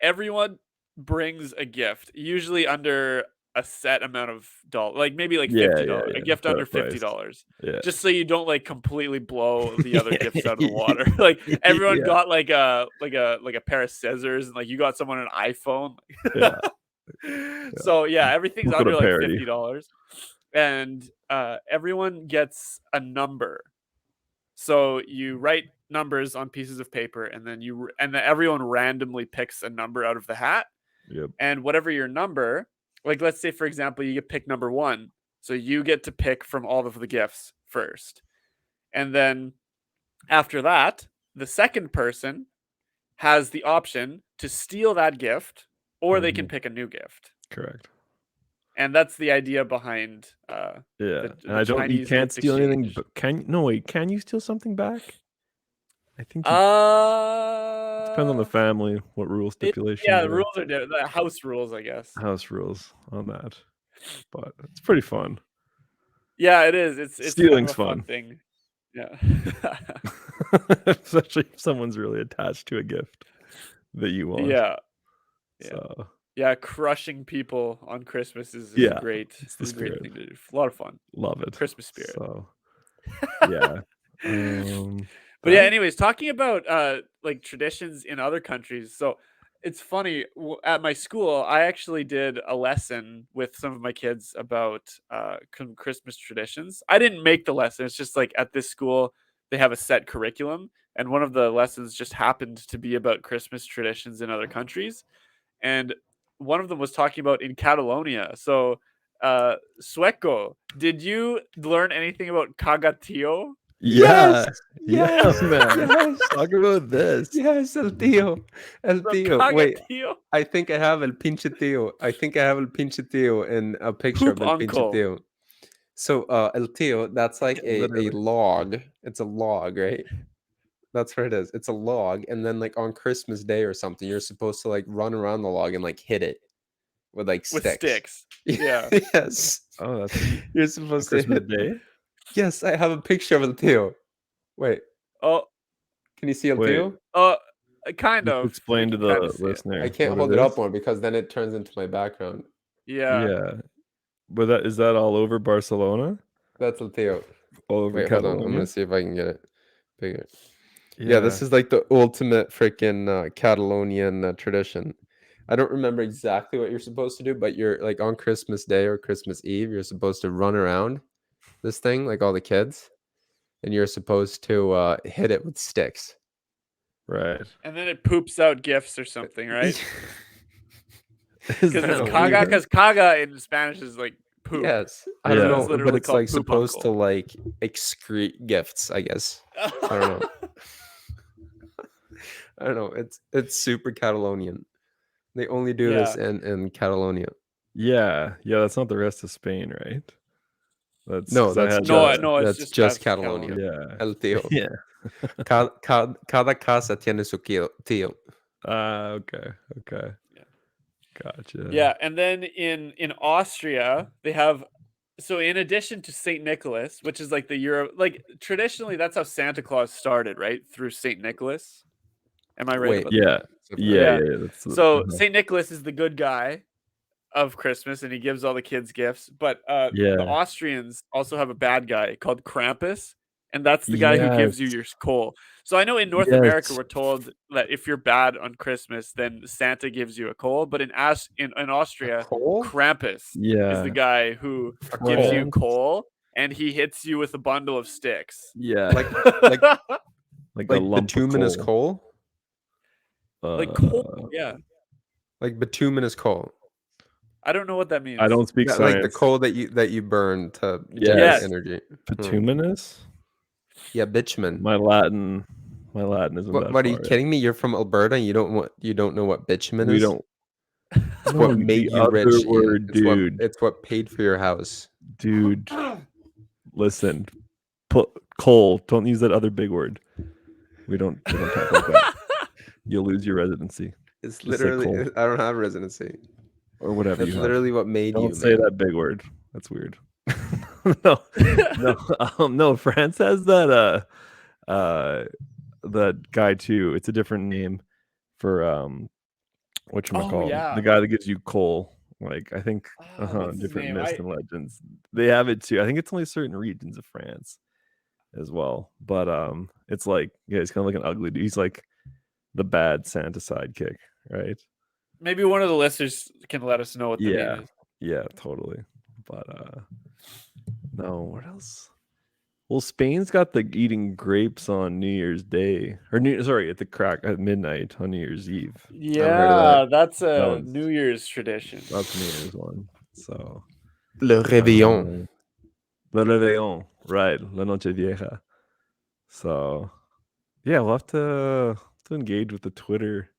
B: everyone brings a gift, usually under a set amount of dollars, like maybe like
A: Yeah,
B: $50, a gift under
A: set price.
B: $50,
A: Yeah.
B: just so you don't like completely blow the other gifts out of the
A: Yeah.
B: water. Like everyone
A: Yeah.
B: got like a pair of scissors, and like you got someone an iPhone.
A: Yeah.
B: So yeah, everything's
A: We'll go to
B: under like
A: parody.
B: $50, and everyone gets a number. So you write numbers on pieces of paper, and then then everyone randomly picks a number out of the hat.
A: Yep.
B: And whatever your number, like let's say for example, you get pick number 1, so you get to pick from all of the gifts first, and then after that, the second person has the option to steal that gift, or they can pick a new gift.
A: Correct.
B: And that's the idea behind
A: Yeah.
B: the
A: And you
B: Chinese
A: can't
B: gift
A: steal anything,
B: exchange.
A: but can you steal something back? I think you depends on the family, what rule stipulations
B: Yeah, the
A: are.
B: rules are the house rules, I guess.
A: House rules on that. But it's pretty fun.
B: Yeah, it is. It's
A: Stealing's
B: kind of a fun
A: fun.
B: thing. Yeah.
A: Especially if someone's really attached to a gift that you want.
B: Yeah.
A: So
B: Yeah, crushing people on Christmas is
A: Yeah,
B: a great
A: it's the
B: is a great
A: spirit.
B: thing to do. A lot of fun.
A: Love it.
B: Christmas spirit.
A: So yeah.
B: But yeah, anyways, talking about like traditions in other countries. So it's funny, at my school, I actually did a lesson with some of my kids about Christmas traditions. I didn't make the lesson. It's just like at this school they have a set curriculum, and one of the lessons just happened to be about Christmas traditions in other countries. And one of them was talking about in Catalonia. So Sueco, did you learn anything about Cagatio?
A: Yeah.
C: Yes,
A: man.
C: yes,
A: Talk about this.
C: yes, el tío, el
B: The
C: tío. Wait,
B: Cagatio?
C: I think I have el pinche tío. I think I have el pinche tío and a picture
B: Poop
C: of el pinche
B: uncle.
C: tío. So, el tío, that's like a
A: Literally.
C: log. It's a log, right? That's what it is. It's a log, and then like on Christmas Day or something, you're supposed to like run around the log and like hit it with like
B: With
C: sticks.
B: sticks. Yeah.
C: Yes.
A: Oh, that's
C: You're supposed to
A: Christmas
C: hit.
A: Day.
C: Yes, I have a picture of el tío. Wait,
B: Oh,
C: can you see el
A: Wait.
C: tío?
B: Kind
A: Just
B: of.
A: explain to
B: You can kinda
A: the
B: see it.
A: listener.
C: I can't
A: what
C: hold it up
A: is.
C: more because then it turns into my background.
B: Yeah.
A: Yeah. But is that all over Barcelona?
C: That's el tío.
A: All over
C: Wait, hold on.
A: Catalonia?
C: I'm gonna see if I can get it bigger. Yeah, this is like the ultimate freaking Catalonian tradition. I don't remember exactly what you're supposed to do, but you're like on Christmas Day or Christmas Eve, you're supposed to run around this thing like all the kids, and you're supposed to hit it with sticks.
A: right.
B: And then it poops out gifts or something, right?
A: Is
B: Because
A: that
B: it's
C: weird?
B: caga, because caga in Spanish is like poop.
C: Yes, I
A: Yeah.
C: don't
B: It's
C: know, but
B: literally
C: it's
B: called
C: like
B: poop
C: supposed to
B: uncle.
C: like excrete gifts, I guess. I don't know. I don't know. It's super Catalonian. They only do this in Catalonia.
A: Yeah. That's not the rest of Spain, right? That's
C: No,
A: 'cause I
C: that's
A: had
C: just
B: No, it's
C: that's
B: just
C: Catalonia.
A: Yeah.
C: El tío.
A: Yeah.
C: Cada casa tiene su tío.
A: Okay.
B: Yeah.
A: Gotcha.
B: Yeah, and then in Austria, they have, so in addition to Saint Nicholas, which is like the Euro, like traditionally that's how Santa Claus started, right? Through Saint Nicholas. Am I right
C: Wait,
B: about
A: Yeah.
B: that?
A: Yeah. That's
B: So Saint Nicholas is the good guy of Christmas, and he gives all the kids gifts. But the
A: Yeah.
B: Austrians also have a bad guy called Krampus, and that's the guy who gives you
A: Yes.
B: your coal. So I know in North America
A: Yes.
B: we're told that if you're bad on Christmas, then Santa gives you a coal. But in Austria,
C: coal?
B: Krampus is
A: Yeah.
B: the guy who
C: A
B: gives you
A: Krampus.
B: coal, and he hits you with a bundle of sticks.
A: Yeah.
C: Like a
A: Like a lump of
C: bituminous
A: coal.
C: coal?
B: Like coal, yeah.
C: Like bituminous coal.
B: I don't know what that means.
A: I don't speak
C: Yeah, like the
A: science.
C: coal that you burn to
A: Yes.
C: generate
B: Yes.
C: energy.
A: Bituminous.
C: Yeah, bitumen.
A: My Latin isn't that
C: What are you
A: far yet.
C: kidding me? You're from Alberta. You don't know what bitumen
A: We
C: is?
A: don't.
C: It's
A: No,
C: what
A: the
C: made you
A: other
C: rich.
A: word, dude.
C: It's what paid for your house.
A: Dude, listen. Coal. Don't use that other big word. We don't talk like that. You'll lose your residency.
C: It's
A: Just say
C: literally.
A: coal
C: I don't have residency.
A: or whatever
C: That's
A: you have.
C: literally what made you.
A: Don't say
C: Man.
A: that big word. That's weird. No, no. France has that that guy too. It's a different name for
B: Oh
A: whatchamacallit,
B: yeah.
A: the guy that gives you coal. Like I think
B: What's his
A: different
B: name?
A: myths and legends. They have it too. I think it's only certain regions of France as well. But it's like he's kind of like an ugly dude. He's like the bad Santa sidekick, right?
B: Maybe one of the listeners can let us know what the name is.
A: Yeah, totally. But no, what else? Well, Spain's got the eating grapes on New Year's Day, or at the crack at midnight on New Year's Eve.
C: heard of that.
B: Yeah, that's a
A: one's-
B: New Year's tradition.
A: That's New Year's one. So
C: Le réveillon.
A: Le Réveillon, right? La Noche Vieja. So yeah, we'll have to engage with the Twitter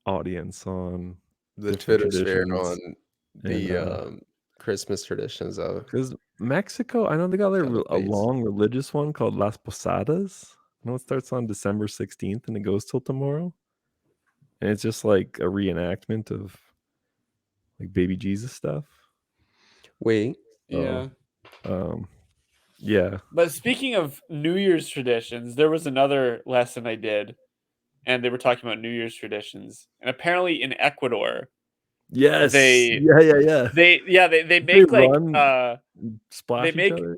A: audience on
C: The
A: different
C: Twitter sphere
A: traditions.
C: on
A: And
C: the Christmas traditions of
A: because Mexico, I know they got like
C: other
A: a
C: ways.
A: long religious one called Las Posadas. I know it starts on December 16th and it goes till tomorrow. And it's just like a reenactment of like baby Jesus stuff.
C: Wait,
B: Yeah.
A: Yeah.
B: But speaking of New Year's traditions, there was another lesson I did, and they were talking about New Year's traditions. And apparently in Ecuador,
A: Yes.
B: they
A: Yeah.
B: they
A: They
B: make like
A: run,
B: they
A: splash each
B: make
A: other.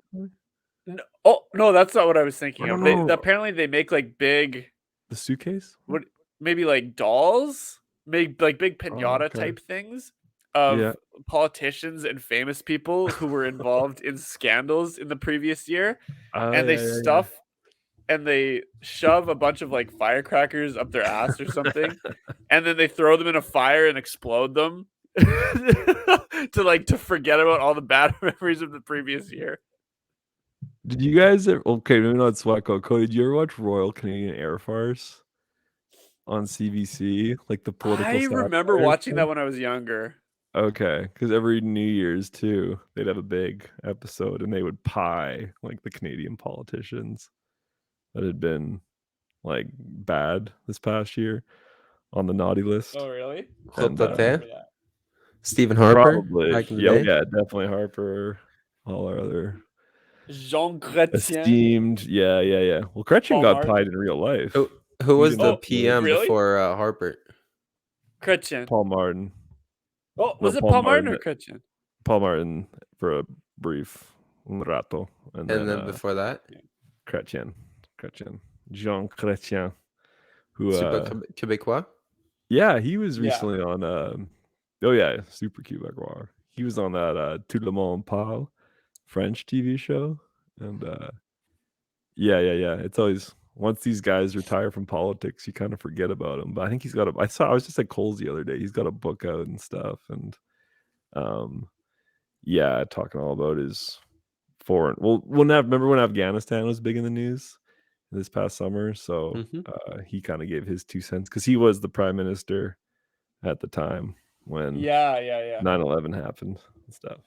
B: oh no, that's not what I was thinking
A: Oh,
B: of.
A: no.
B: Apparently they make like big
A: The suitcase?
B: what maybe like dolls, make like big
A: Oh,
B: pinata
A: okay.
B: type things of
A: Yeah.
B: politicians and famous people who were involved in scandals in the previous year, and they
A: Yeah.
B: and they shove a bunch of like firecrackers up their ass or something, and then they throw them in a fire and explode them to forget about all the bad memories of the previous year.
A: Did you guys okay, maybe not Swacko. Cody, did you ever watch Royal Canadian Air Farce on CBC? Like the political
B: I remember
A: satire
B: watching
A: stuff?
B: that when I was younger.
A: Okay, because every New Year's too, they'd have a big episode and they would pie like the Canadian politicians that had been like bad this past year on the naughty list.
B: Oh, really?
A: And
B: I don't remember that.
C: Stephen Harper
A: probably,
C: back in the
A: yeah,
C: day.
A: yeah, definitely Harper, all our other
B: Jean Chrétien,
A: esteemed, yeah. Well, Chrétien
B: Paul
A: got
B: Martin.
A: pied in real life.
C: Who was the
B: Oh,
C: PM
B: really?
C: before Harper?
B: Chrétien.
A: Paul Martin.
B: Oh,
A: No,
B: was it Paul Martin or
A: Martin.
B: Chrétien?
A: Paul Martin for a brief un rato, and
C: then before that,
A: Chrétien, Jean Chrétien, who
C: Super Québécois.
A: yeah, he was
B: Yeah.
A: recently on oh yeah, Super Québécois. He was on that Tout le monde parle French TV show, and yeah. It's always once these guys retire from politics, you kind of forget about him. But I think he's got I was just at Coles the other day. He's got a book out and stuff, and yeah, talking all about his foreign. Well, remember when Afghanistan was big in the news this past summer? So he kind of gave his 2 cents because he was the prime minister at the time when
B: Yeah.
A: 9/11 happened and stuff.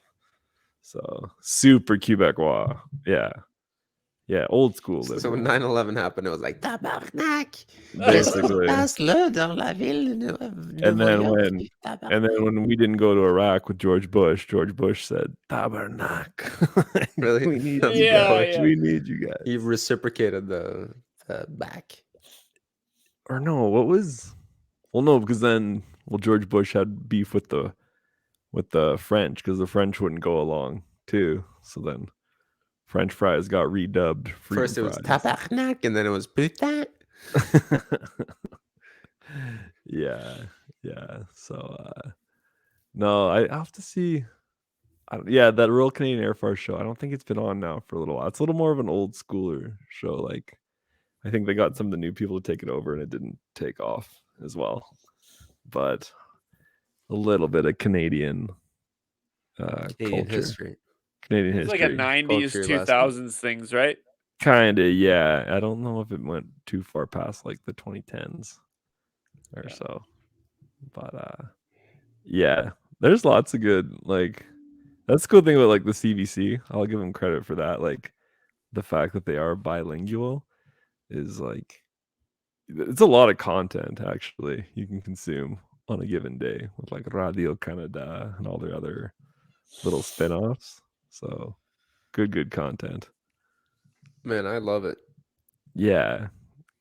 A: So super Quebecois, yeah, old school.
C: So when
A: Liberal.
C: 9/11 happened, it was like tabarnak.
A: Basically.
C: Passe-le dans la ville de
A: And then
C: New York.
A: when we didn't go to Iraq with George Bush said, "Tabernacle."
C: Really?
A: We need
C: That's
A: you
B: Yeah,
A: guys.
B: yeah.
A: We need you guys.
C: He reciprocated the back.
A: Or no, what was? Well, no, because then George Bush had beef with the French because the French wouldn't go along too. So then French fries got redubbed freedom
C: First it was
A: fries.
C: tabarnak, and then it was putain.
A: yeah. So no, I have to see. Yeah, that Royal Canadian Air Force show. I don't think it's been on now for a little while. It's a little more of an old schooler show. Like, I think they got some of the new people to take it over, and it didn't take off as well. But a little bit of Canadian
C: Canadian
A: culture,
C: history.
A: Canadian
B: It's like a
A: history.
B: 90s,
C: Culture lesson.
B: 2000s things, right?
A: Kinda, yeah. I don't know if it went too far past like the 2010s or
B: Yeah.
A: so, but yeah, there's lots of good like. That's the cool thing about like the CBC. I'll give them credit for that. Like the fact that they are bilingual is like it's a lot of content actually you can consume on a given day with like Radio Canada and all their other little spin-offs. So good content.
C: Man, I love it.
A: Yeah.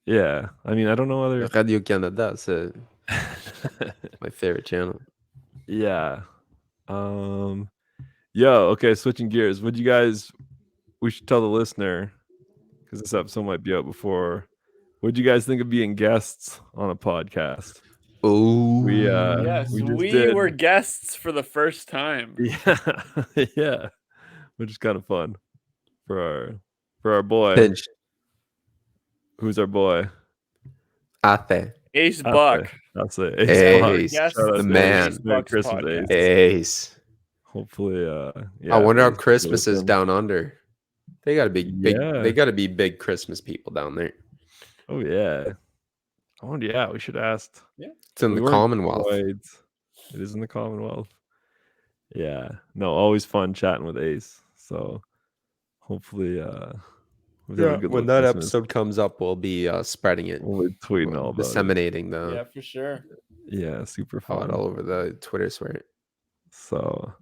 A: Yeah. I mean, I don't know other
C: Radio Canada, it's my favorite channel.
A: Yeah. Yo, okay, switching gears. Would you guys we should tell the listener because this episode might be out before. What'd you guys think of being guests on a podcast?
C: Oh,
B: Yes,
A: we just
B: we
A: did.
B: were guests for the first time.
A: Yeah. Yeah. Which is kind of fun for our boy.
C: pinch,
A: Who's our boy?
C: Ate,
B: Ace
A: Ace.
B: Buck.
A: That's it.
C: Ace.
B: Yeah,
A: Buck.
C: Ace,
B: guest
A: Shout out
C: the
A: to
C: man.
A: Ace. Merry
B: Buck's
A: Christmas,
B: podcast.
C: Ace.
A: Hopefully,
C: I
A: yeah.
C: wonder how
A: Ace
C: Christmas is
A: listen.
C: down under. They gotta be big.
A: Yeah.
C: They gotta be big Christmas people down there.
A: Oh yeah. Oh yeah. We should ask.
C: It's in
A: We
C: the
A: weren't
C: Commonwealth.
A: quite- It is in the Commonwealth. Yeah. No, always fun chatting with Ace. So hopefully we'll have a good
C: when
A: little
C: that
A: Christmas.
C: episode comes up, we'll be spreading it,
A: We'll be tweeting all about
C: disseminating
B: Yeah, for sure.
A: it. Yeah, super
C: all
A: fun.
C: over the Twitter sphere.
A: So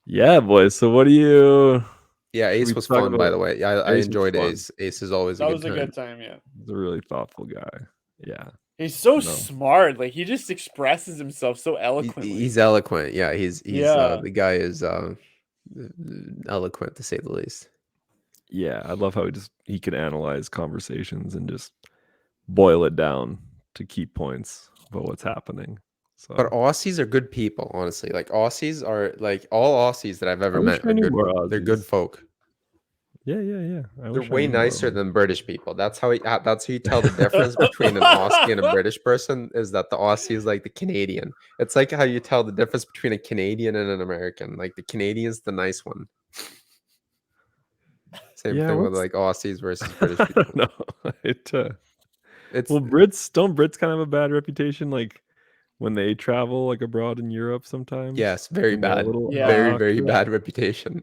A: yeah, boys. So what do you
C: Yeah, Ace
A: we
C: was
A: talk
C: fun, by
A: about-
C: the way. I
A: Ace was
C: enjoyed
A: fun.
C: Ace. Ace is always
B: That
C: a
B: was
C: good
B: a
C: time.
B: good time, yeah.
A: He's a really thoughtful guy. Yeah.
B: He's so
A: No.
B: smart. Like he just expresses himself so eloquently.
C: He's eloquent. Yeah, he's
B: Yeah.
C: the guy is eloquent to say the least.
A: Yeah, I love how he can analyze conversations and just boil it down to key points about what's happening. So
C: But Aussies are good people, honestly. Like Aussies are like all Aussies that I've ever
A: I wish
C: met
A: I
C: are
A: knew
C: good.
A: more
C: They're good
A: Aussies.
C: folk.
A: Yeah. I
C: They're
A: wish I
C: way
A: knew more
C: nicer
A: of
C: than British people. That's how you tell the difference between an Aussie and a British person is that the Aussie is like the Canadian. It's like how you tell the difference between a Canadian and an American. Like the Canadian's the nice one. Same
A: Yeah,
C: thing with
A: what's-
C: like Aussies versus
A: I
C: British people.
A: don't know.
C: It's
A: Well, Brits kind of have a bad reputation, like when they travel like abroad in Europe sometimes.
C: yes, very
A: and they're a
C: bad.
A: little
B: Yeah.
C: Very
A: obnoxious.
C: bad reputation.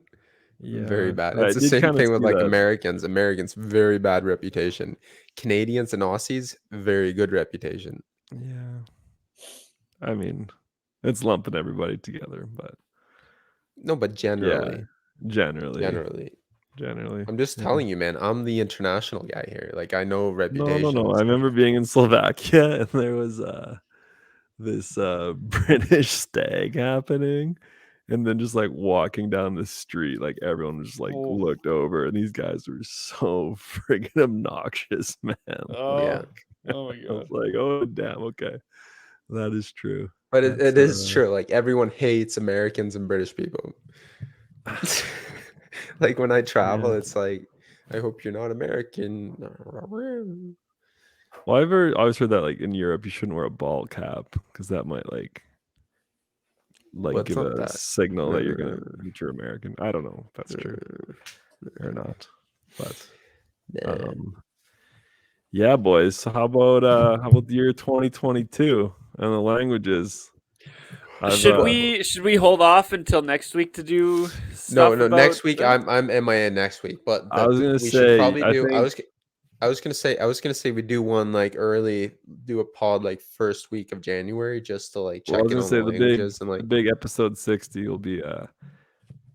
C: Very
A: Yeah,
C: bad.
A: I
C: It's the
A: did
C: same
A: kinda
C: thing with
A: see
C: like
A: that.
C: Americans. Americans, very bad reputation. Canadians and Aussies, very good reputation.
A: Yeah. I mean, it's lumping everybody together, but
C: No, but generally,
A: generally.
C: I'm just
A: yeah.
C: telling you, man. I'm the international guy here. Like I know
A: No.
C: reputation.
A: I remember being in Slovakia and there was this British stag happening, and then just like walking down the street, like everyone just like
B: Oh.
A: looked over, and these guys were so friggin' obnoxious, man.
B: Oh,
C: Yeah.
B: oh my
A: I
B: god.
A: was like, oh damn, okay, that is true.
C: But it
A: That's,
C: is true. Like everyone hates Americans and British people. Like when I travel,
A: Yeah.
C: it's like, I hope you're not American.
A: Well, I've always heard that like in Europe you shouldn't wear a ball cap because that might like
C: What's
A: give
C: up
A: a
C: that?
A: signal that you're you're American. I don't know if that's true or not, but yeah, boys. So how about the year 2022 and the languages?
B: Should we hold off until next week to do
C: No,
B: stuff
C: no.
B: about
C: Next week,
B: that?
C: I'm MIA next week. But
A: I was gonna
C: we
A: say,
C: should probably
A: I
C: do.
A: think
C: I was gonna say we do one like early, do a pod like first week of January just to like
A: well, I
C: check
A: was
C: in
A: gonna
C: on
A: say
C: the languages and
A: the
C: like.
A: big episode 60 will be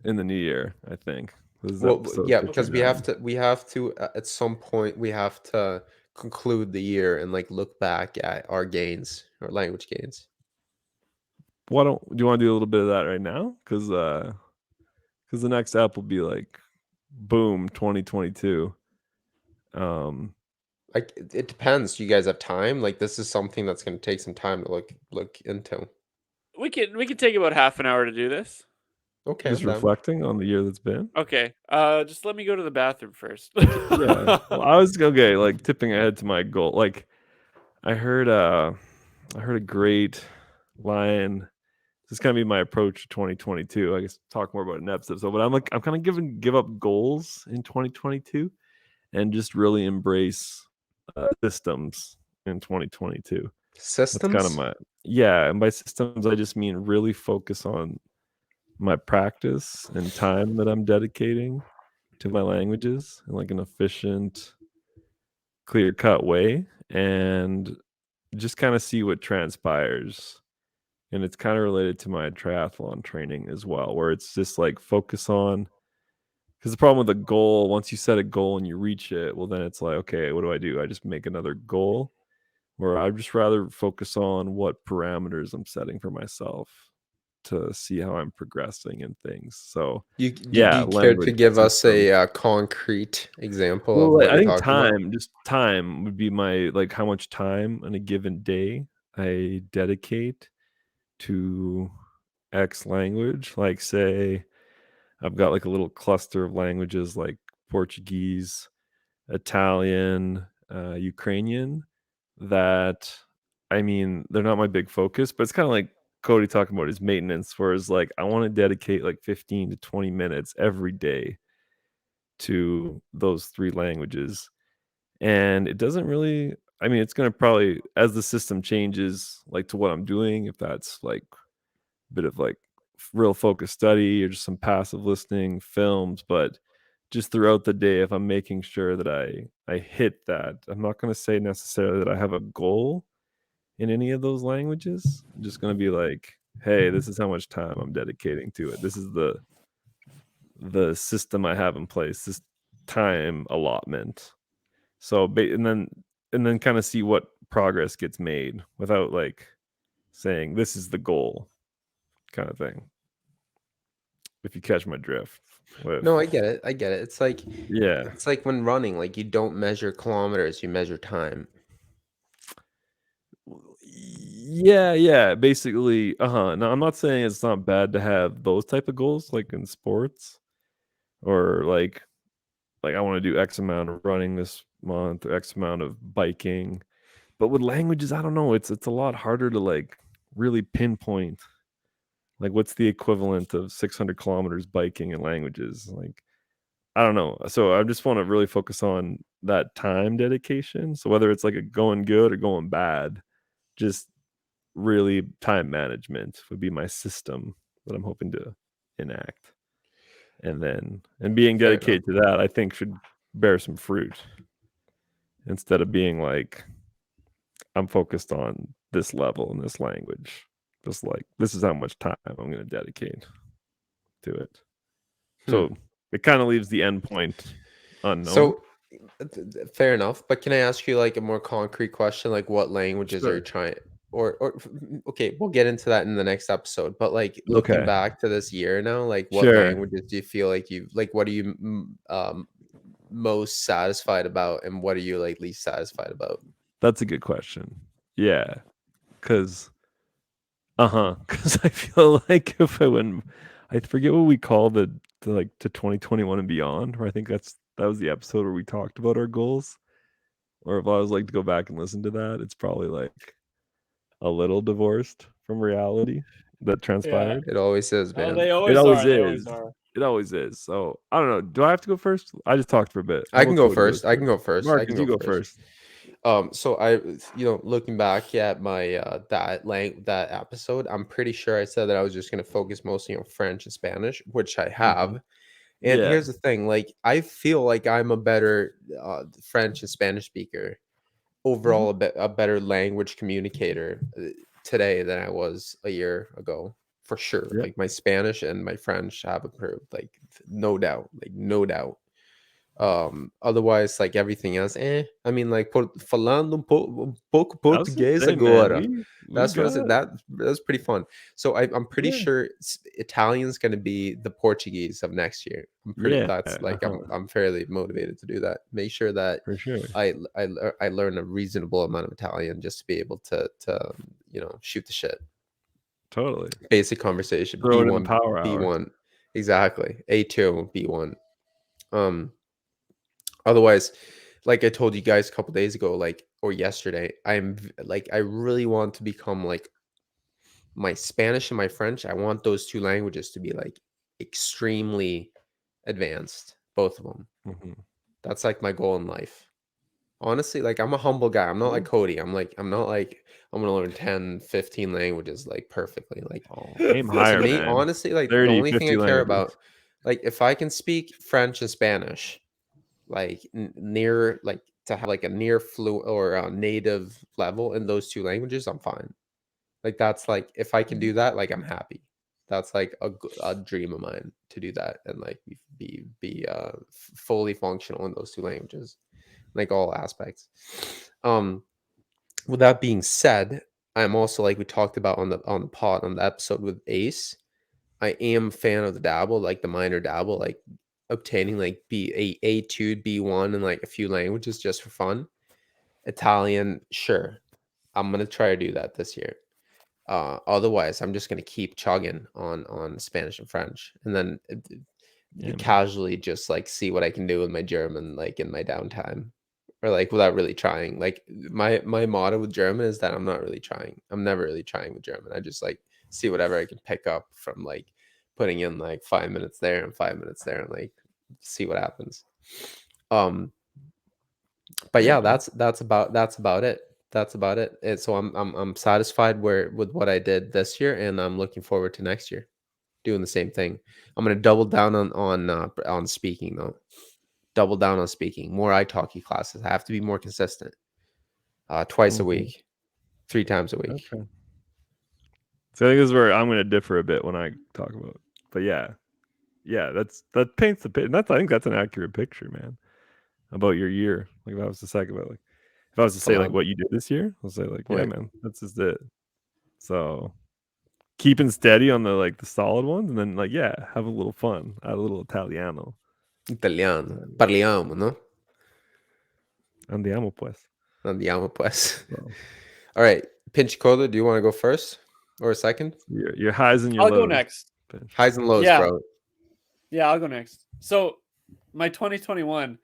A: in the new year. I think. This is
C: Well,
A: episode
C: yeah, because we
A: 59.
C: have to at some point we have to conclude the year and like look back at our gains, our language gains.
A: Do you want to do a little bit of that right now? Because the next app will be like, boom, 2022.
C: Like it depends. Do you guys have time? Like this is something that's going to take some time to look into.
B: We can take about half an hour to do this.
C: Okay,
A: Just
C: I'm down.
A: reflecting on the year that's been.
B: Okay. Just let me go to the bathroom first.
A: Yeah. Well, I was okay, like tipping ahead to my goal. Like I heard a great line this is gonna be my approach to 2022. I guess talk more about it in episode. So, but I'm kind of give up goals in 2022 and just really embrace systems in 2022. That's kind of
C: Systems?
A: yeah. And by systems, I just mean really focus on my practice and time that I'm dedicating to my languages in like an efficient, clear cut way, and just kind of see what transpires. And it's kind of related to my triathlon training as well, where it's just like focus on, because the problem with a goal, once you set a goal and you reach it, well, then it's like, okay, what do? I just make another goal, or I'd just rather focus on what parameters I'm setting for myself to see how I'm progressing and things. So,
C: Do
A: yeah,
C: you care to
A: language
C: give us
A: systems.
C: a concrete example of
A: Well,
C: what
A: I
C: you're
A: think
C: talking about?
A: time, just time would be my like how much time on a given day I dedicate to X language. Like, say, I've got like a little cluster of languages like Portuguese, Italian, Ukrainian that I mean, they're not my big focus, but it's kind of like Cody talking about his maintenance, whereas like I want to dedicate like 15 to 20 minutes every day to those three languages. And it doesn't really, I mean, it's going to probably, as the system changes, like to what I'm doing, if that's like a bit of like real focus study or just some passive listening, films, but just throughout the day, if I'm making sure that I hit that, I'm not going to say necessarily that I have a goal in any of those languages. I'm just going to be like, hey, this is how much time I'm dedicating to it. This is the system I have in place. This time allotment. So and then kind of see what progress gets made without like saying this is the goal kind of thing. If you catch my drift with
C: No, I get it. I get it.
A: yeah.
C: It's like when running, like you don't measure kilometers, you measure time.
A: Yeah, basically, now I'm not saying it's not bad to have those type of goals like in sports or like I want to do X amount of running this month or X amount of biking. But with languages, I don't know, it's a lot harder to like really pinpoint like what's the equivalent of 600 kilometers biking in languages. Like I don't know. So I just want to really focus on that time dedication. So whether it's like a going good or going bad, just really time management would be my system that I'm hoping to enact. And being
C: Fair enough.
A: dedicated to that, I think should bear some fruit instead of being like I'm focused on this level in this language. Just like this is how much time I'm going to dedicate to it.
C: Hmm.
A: So it kind of leaves the end point unknown.
C: So, fair enough. But can I ask you like a more concrete question? Like, what languages are you
A: Sure.
C: trying? Okay, we'll get into that in the next episode. But like looking
A: Okay.
C: back to this year now, like what
A: Sure.
C: languages do you feel like you like? What are you most satisfied about, and what are you like least satisfied about?
A: That's a good question. Yeah. Cause cause I feel like if I went I forget what we call the like to 2021 and beyond, where I think that was the episode where we talked about our goals. Or if I was like to go back and listen to that, it's probably like a little divorced from reality that
B: Yeah.
A: transpired.
C: It always is,
B: Oh,
C: man.
B: they
A: It
B: always
A: always
B: are. They always
A: is.
B: are.
A: It always is. So I don't know. Do I have to go first? I just talked for a bit. How
C: I can
A: about
C: go
A: Cody goes
C: first. I can
A: first?
C: go first. I can
A: Marcus, you
C: go
A: go
C: first.
A: first.
C: So I, looking back at my that episode, I'm pretty sure I said that I was just gonna focus mostly on French and Spanish, which I
A: Mhm.
C: have. And
A: Yeah.
C: here's the thing, like I feel like I'm a better French and Spanish speaker
A: Mhm.
C: overall, a better language communicator today than I was a year ago, for sure.
A: Yeah.
C: Like my Spanish and my French have improved, like no doubt, like no doubt. Otherwise, like everything else, I mean, like falando pouco
A: I was gonna
C: português
A: say, man,
C: agora.
A: we
C: That's what I said.
A: got
C: That's pretty fun. So I'm pretty
A: yeah.
C: sure Italian's gonna be the Portuguese of next year.
A: Yeah.
C: That's like I'm fairly motivated to do that. Make sure that
A: For sure.
C: I learn a reasonable amount of Italian just to be able to shoot the shit.
A: Totally.
C: Basic conversation.
A: Throw it in the
C: B1,
A: power hour.
C: B1, exactly. A2, B1. Um, Otherwise, like I told you guys a couple days ago, like or yesterday, like I really want to become like my Spanish and my French, I want those two languages to be like extremely advanced, both of them.
A: Mhm.
C: That's like my goal in life. Honestly, like I'm a humble guy. I'm not like Cody. I'm not like I'm gonna learn 10, 15 languages like perfectly. Like
A: Oh, aim
C: to
A: higher,
C: me,
A: man.
C: honestly, like the
A: 30,
C: only thing I
A: 50
C: care
A: languages.
C: about, like if I can speak French and Spanish, like near like to have like a near fluent or a native level in those two languages, I'm fine. Like that's like if I can do that, like I'm happy. That's like a dream of mine to do that and like fully functional in those two languages, like all aspects. Um, with that being said, I'm also like we talked about on the pod on the episode with Ace. I am a fan of the dabble, like the minor dabble, like obtaining like A2, B1 and like a few languages just for fun. Italian, sure. I'm gonna try to do that this year. Otherwise, I'm just gonna keep chugging on Spanish and French, and then
A: Yeah, man.
C: casually just like see what I can do with my German, like in my downtime, or like without really trying. Like my motto with German is that I'm not really trying. I'm never really trying with German. I just like see whatever I can pick up from like putting in like 5 minutes there and 5 minutes there, and like see what happens. Um, but
A: Yeah,
C: yeah,
A: man.
C: that's about it. That's about it. And so I'm satisfied where with what I did this year, and I'm looking forward to next year doing the same thing. I'm gonna double down on speaking though. Double down on speaking. More italki classes. I have to be more consistent. Twice a
A: Mhm.
C: week, 3 times a week.
A: Okay. So I think this is where I'm going to differ a bit when I talk about. But yeah, that paints the picture. I think that's an accurate picture, man, about your year. Like if I was to talk about like if I was to say like
C: Collab.
A: what you did this year, I'll say like yeah,
C: Wait,
A: man, that's just it. So keeping steady on the solid ones, and then like yeah, have a little fun, add a little Italiano.
C: Italiano.
A: And
C: Parliamo, no?
A: andiamo pues.
C: Andiamo pues.
A: So
C: All right, Pinch Cola, do you want to go first or second?
A: your highs and your
B: I'll go
A: lows.
B: next.
A: Pinch.
C: Highs and lows,
B: Yeah,
C: bro.
B: yeah, I'll go next. So my 2021.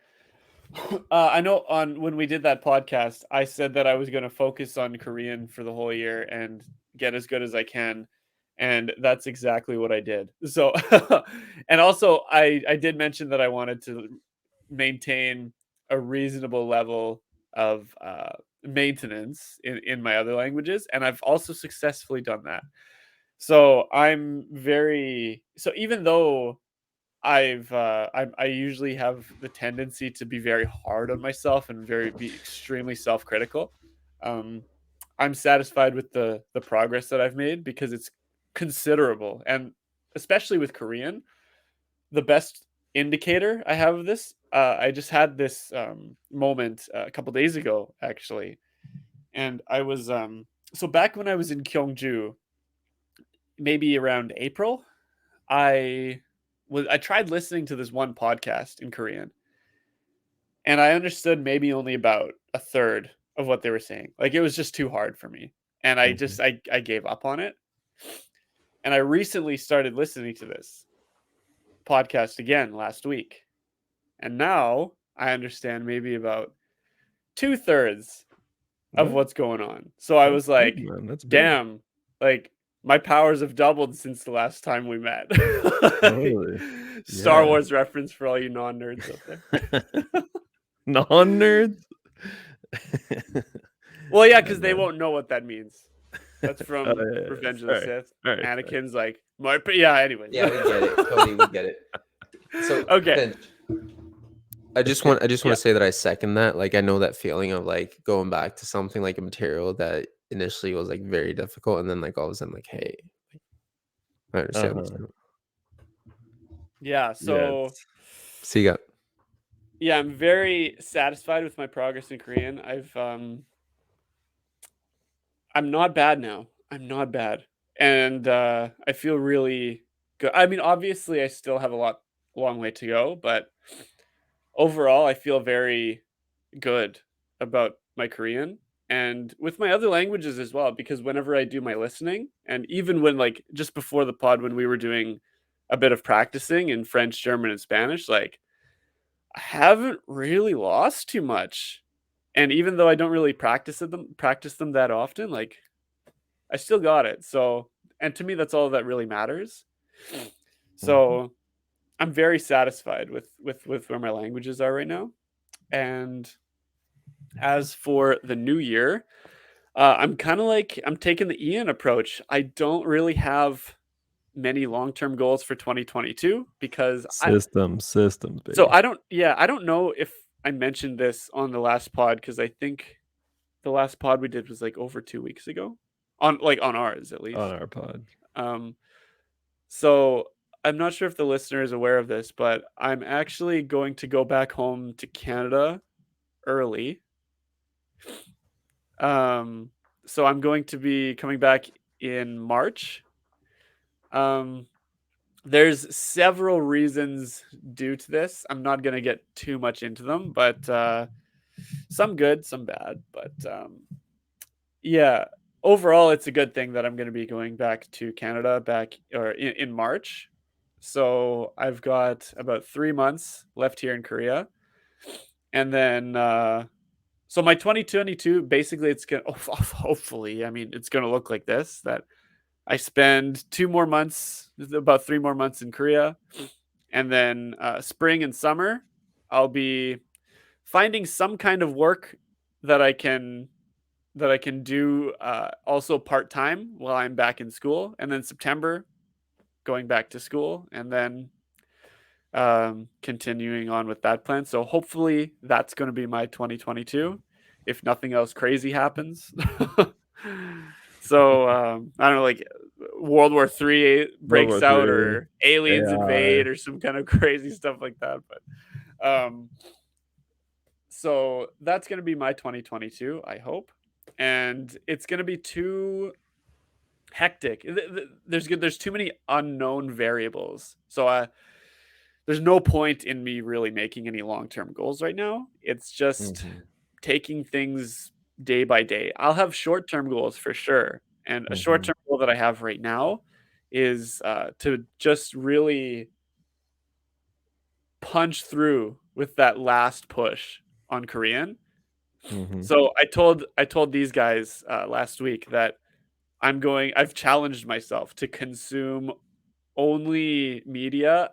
B: I know on when we did that podcast, I said that I was going to focus on Korean for the whole year and get as good as I can, and that's exactly what I did. So, and also I did mention that I wanted to maintain a reasonable level of maintenance in my other languages, and I've also successfully done that. So even though I usually have the tendency to be very hard on myself and be extremely self-critical. Um, I'm satisfied with the progress that I've made because it's considerable, and especially with Korean, the best indicator I have of this. I just had this moment a couple days ago, actually, and I was so back when I was in Gyeongju, maybe around April, I tried listening to this one podcast in Korean, and I understood maybe only about a third of what they were saying. Like it was just too hard for me. And
A: Mhm.
B: I gave up on it. And I recently started listening to this podcast again last week. And now I understand maybe about two-thirds of
A: Well,
B: what's going on. So I
A: that's
B: was
A: big,
B: like,
A: man. That's big.
B: damn, like my powers have doubled since the last time we met. Like,
A: Totally.
B: Star
A: Yeah.
B: Wars reference for all you non-nerds out there.
A: Non-nerds.
B: Well, yeah,
A: Yeah,
B: because they
A: man.
B: won't know what that means. That's
A: Oh,
B: from
A: yeah, yeah.
B: Revenge of the
A: Sorry.
B: Sith.
A: Alright, sorry.
B: Anakin's like, yeah, anyways.
C: Yeah, we get it, Cody. We get it. So,
B: Okay.
C: Pinch, I just want
B: Yeah.
C: to say that I second that. Like, I know that feeling of like going back to something like a material that initially was like very difficult, and then like all of a sudden, like, hey, I understand this
A: Uh-huh.
C: now.
B: Yeah.
A: Yeah,
B: So,
C: So you got
B: yeah, I'm very satisfied with my progress in Korean. I'm not bad now. I'm not bad. And I feel really good. I mean, obviously, I still have long way to go, but overall, I feel very good about my Korean and with my other languages as well, because whenever I do my listening, and even when like just before the pod, when we were doing a bit of practicing in French, German, and Spanish, like I haven't really lost too much. And even though I don't really practice them that often, like I still got it. So And to me, that's all that really matters.
A: Mhm.
B: So I'm very satisfied with where my languages are right now. And as for the new year, I'm kind of like I'm taking the Ian approach. I don't really have many long-term goals for 2022 because
A: Systems,
B: so
A: baby.
B: I don't know if I mentioned this on the last pod because I think the last pod we did was like over 2 weeks ago on ours at
A: On
B: least.
A: our pod.
B: Um, so I'm not sure if the listener is aware of this, but I'm actually going to go back home to Canada early. Um, so I'm going to be coming back in March. Um, there's several reasons due to this. I'm not going to get too much into them, but some good, some bad. But yeah, overall, it's a good thing that I'm going to be going back to Canada in March. So I've got about 3 months left here in Korea, and then so my 2022 basically it's gonna hopefully I mean it's gonna look like this that I spend 2 more months, about 3 more months in Korea, and then spring and summer I'll be finding some kind of work that I can do also part time while I'm back in school, and then September going back to school, and then continuing on with that plan. So hopefully that's going to be my 2022, if nothing else crazy happens. So I don't know, like World War III
A: World War
B: breaks out
A: Three.
B: or aliens
A: AI.
B: invade or some kind of crazy stuff like that. But so that's going to be my 2022, I hope. And it's going to be too hectic. There's too many unknown variables. So there's no point in me really making any long-term goals right now. It's just
A: Mhm.
B: taking things day by day. I'll have short-term goals for sure. And a
A: Mhm.
B: short-term goal that I have right now is to just really punch through with that last push on Korean.
A: Mhm.
B: So I told these guys last week that I've challenged myself to consume only media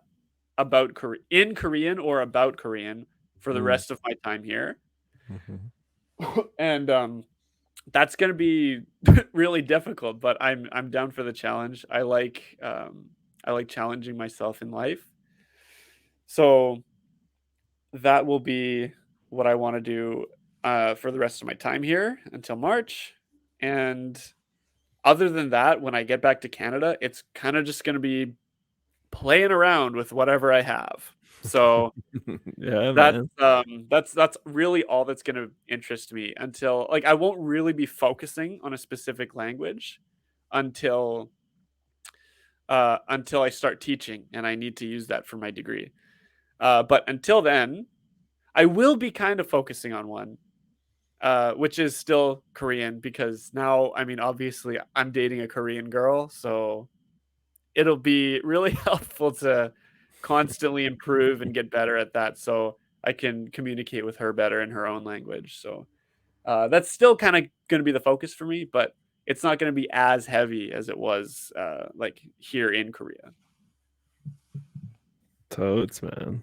B: about in Korean or about Korean for the
A: Mm.
B: rest of my time here.
A: Mhm.
B: And that's going to be really difficult, but I'm down for the challenge. I like challenging myself in life. So that will be what I want to do for the rest of my time here until March. And other than that, when I get back to Canada, it's kind of just going to be playing around with whatever I have. So
A: Yeah, man.
B: that's really all that's gonna interest me until like I won't really be focusing on a specific language until until I start teaching and I need to use that for my degree. But until then, I will be kind of focusing on one, which is still Korean because now, I mean, obviously, I'm dating a Korean girl, so it'll be really helpful to constantly improve and get better at that so I can communicate with her better in her own language. So that's still kind of going to be the focus for me, but it's not going to be as heavy as it was like here in Korea.
A: Totes, man.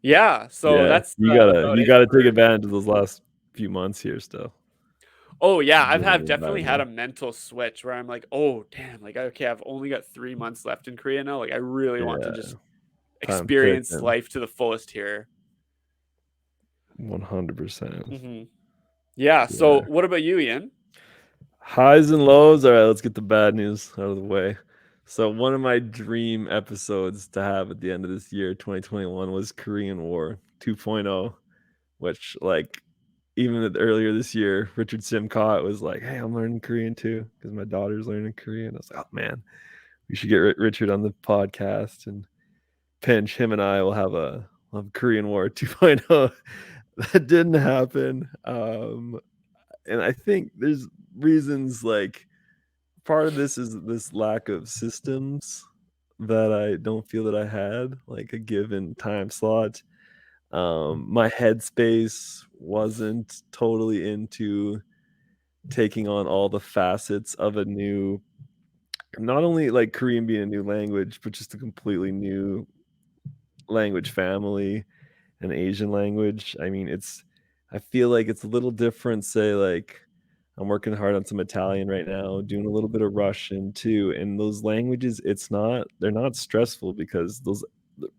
B: Yeah, so
A: Yeah,
B: that's
A: you
B: about it
A: gotta take
B: for.
A: advantage of those last few months here still.
B: Oh yeah, I've
A: Really
B: have
A: get better
B: definitely had
A: now.
B: a mental switch where I'm like, oh damn, like okay, I've only got 3 months left in Korea now. Like I really want to
A: Yeah,
B: just
A: time
B: experience
A: ticking.
B: life to the fullest here.
A: 100%.
B: Hmm. Yeah. So,
A: Yeah.
B: what about you, Ian?
A: Highs and lows. All right, let's get the bad news out of the way. So one of my dream episodes to have at the end of this year, 2021, was Korean War 2.0, which like even earlier this year, Richard Simcott was like, "Hey, I'm learning Korean too because my daughter's learning Korean." I was like, "Oh man, we should get Richard on the podcast and pinch him and I will have a Korean War 2.0." That didn't happen. And I think there's reasons like part of this is this lack of systems that I don't feel that I had like a given time slot. My headspace wasn't totally into taking on all the facets of a new not only like Korean being a new language, but just a completely new language family, an Asian language. I mean, I feel like it's a little different, say, like I'm working hard on some Italian right now, doing a little bit of Russian too. And those languages, they're not stressful because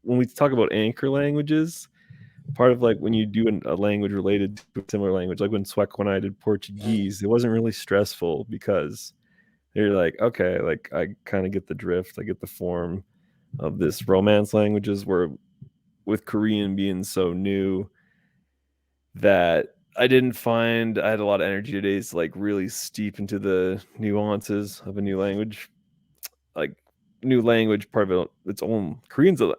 A: when we talk about anchor languages, part of like when you do a language related to a similar language, like when I did Portuguese, it wasn't really stressful because you're like, okay, like I kind of get the drift, I get the form of this Romance languages, where with Korean being so new, that I didn't find I had a lot of energy today to like really steep into the nuances of a new language. Like new language, part of its own. Korean's a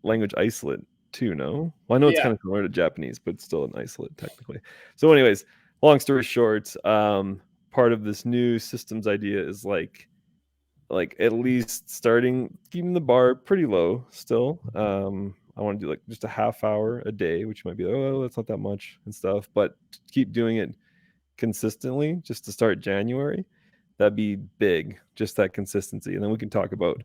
A: language isolate too, no? Well, I know it's
B: Yeah.
A: kind of similar to Japanese, but it's still an isolate technically. So, anyways, long story short, part of this new systems idea is like at least starting keeping the bar pretty low still. I want to do like just a half hour a day, which might be like, oh, that's not that much and stuff, but keep doing it consistently just to start January. That'd be big, just that consistency. And then we can talk about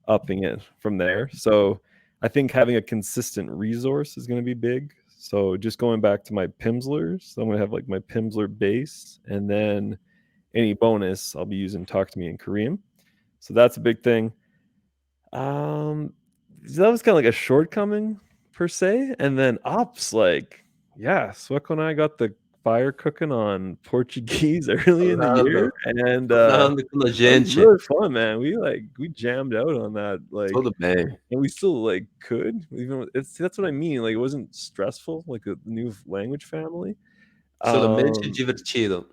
A: upping it from there. So I think having a consistent resource is going to be big. So just going back to my Pimslers, so I'm going to have like my Pimsler base, and then any bonus I'll be using Talk to Me in Korean. So that's a big thing. So that was kind of like a shortcoming per se, and then ops, like, yeah, Sweko and I got the fire cooking on Portuguese early in the year,
C: Fernando,
A: and
C: Fernando com a
A: that was
C: gente.
A: really fun, man. We jammed out on that, like,
C: Tudo bem.
A: and we still like could even that's what I mean. Like it wasn't stressful, like a new language family.
C: Solamente
A: Um,
C: divertido.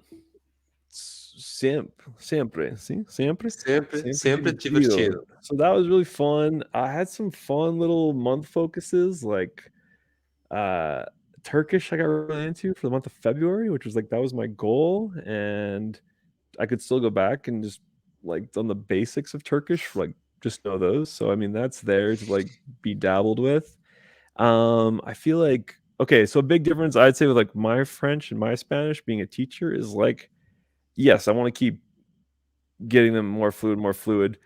A: Sempre, see, sempre,
C: Sempre,
A: sempre
C: sempre
A: divertido.
C: divertido.
A: So that was really fun. I had some fun little month focuses, like uh Turkish I got really into for the month of February, which was like that was my goal, and I could still go back and just like on the basics of Turkish, like just know those. So I mean that's there to like be dabbled with. I feel like okay, so a big difference I'd say with like my French and my Spanish being a teacher is like, yes, I want to keep getting them more fluid.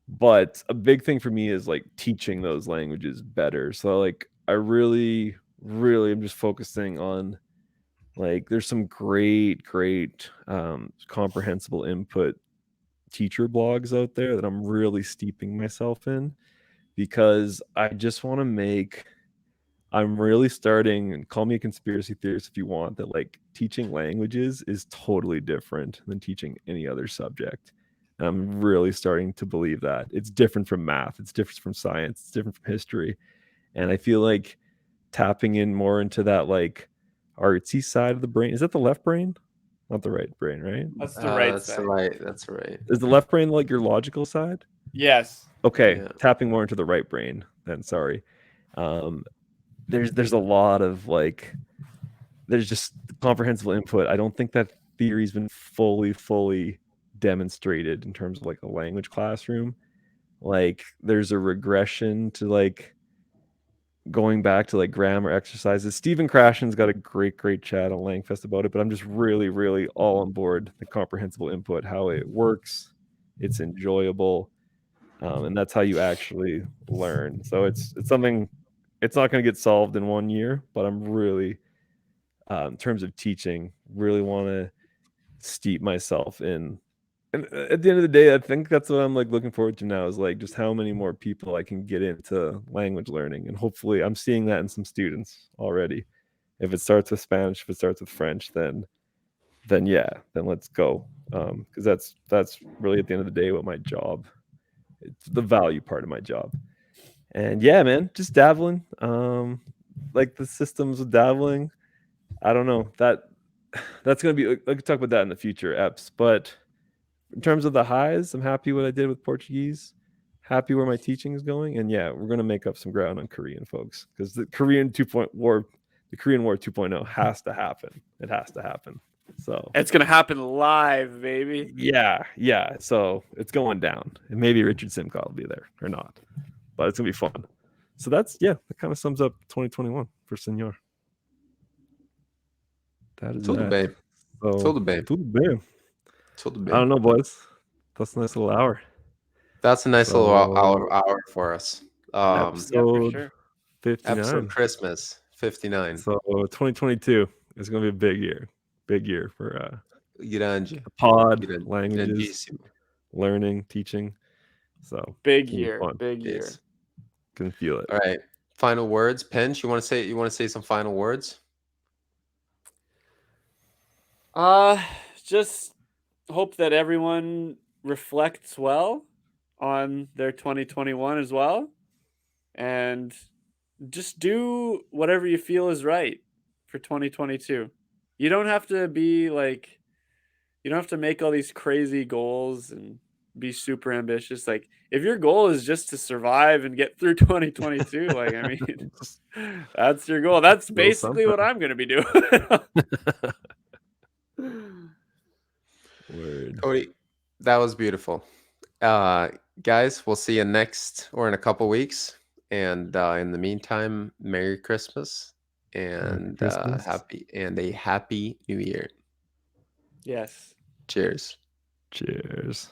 A: But a big thing for me is like teaching those languages better. So like I really, really am just focusing on like there's some great comprehensible input teacher blogs out there that I'm really steeping myself in, because I just want to make I'm really starting, and call me a conspiracy theorist if you want, that like teaching languages is totally different than teaching any other subject. And I'm really starting to believe that. It's different from math, it's different from science, it's different from history. And I feel like tapping in more into that like artsy side of the brain. Is that the left brain? Not the right brain, right?
B: That's the right
C: That's
B: side.
C: right. That's right.
A: Is the left brain like your logical side?
B: Yes.
A: Okay,
C: Yeah.
A: tapping more into the right brain then, sorry. Um, there's a lot of like there's just comprehensible input. I don't think that theory's been fully demonstrated in terms of like a language classroom. Like there's a regression to like going back to like grammar exercises. Stephen Krashen's got a great chat on Langfest about it, but I'm just really all on board the comprehensible input, how it works, it's enjoyable, and that's how you actually learn. So it's something. It's not going to get solved in 1 year, but I'm really in terms of teaching, really want to steep myself in. And at the end of the day, I think that's what I'm like looking forward to now is like just how many more people I can get into language learning. And hopefully I'm seeing that in some students already. If it starts with Spanish, if it starts with French, then yeah, then let's go. Because that's really at the end of the day what my job, it's the value part of my job. And yeah, man, just dabbling. Like the systems of dabbling, I don't know, that's gonna be. I could talk about that in the future eps. But in terms of the highs, I'm happy what I did with Portuguese. Happy where my teaching is going, and yeah, we're gonna make up some ground on Korean, folks, because the Korean the Korean War 2.0 has to happen. It has to happen. So
B: It's gonna happen live, baby.
A: yeah. So it's going down, and maybe Richard Simcoe will be there or not, but it's gonna be fun. So that kind of sums up 2021 for Senor. That is
C: Tudo
A: that.
C: bem.
A: So,
C: Tudo bem.
A: tudo bem.
C: Tudo
A: I don't
C: bem.
A: know, boys. That's a nice little hour.
C: That's a nice little
A: So
C: hour for us.
B: Yeah, for
A: episode
B: sure.
C: Episode
A: 59.
C: Christmas 59.
A: So 2022 is going to be a big year for
C: Grande,
A: the pod, languages,
C: grandissimo.
A: learning, teaching. So
B: Big
A: it's gonna be
B: year,
A: fun.
B: big year.
C: Yes.
A: Can feel it.
C: All right. Final words, Pinch. You want to say some final words?
B: Just hope that everyone reflects well on their 2021 as well, and just do whatever you feel is right for 2022. You don't have to be like, you don't have to make all these crazy goals and be super ambitious. Like, if your goal is just to survive and get through 2022, like, I mean,
A: Just
B: that's your goal. That's
A: a little
B: basically what
A: something.
B: I'm going to be doing.
A: Word.
C: Cody, that was beautiful. Guys, we'll see you next or in a couple weeks. And in the meantime, Merry Christmas and
A: Christmas.
C: a happy New Year.
B: Yes.
C: Cheers.
A: Cheers.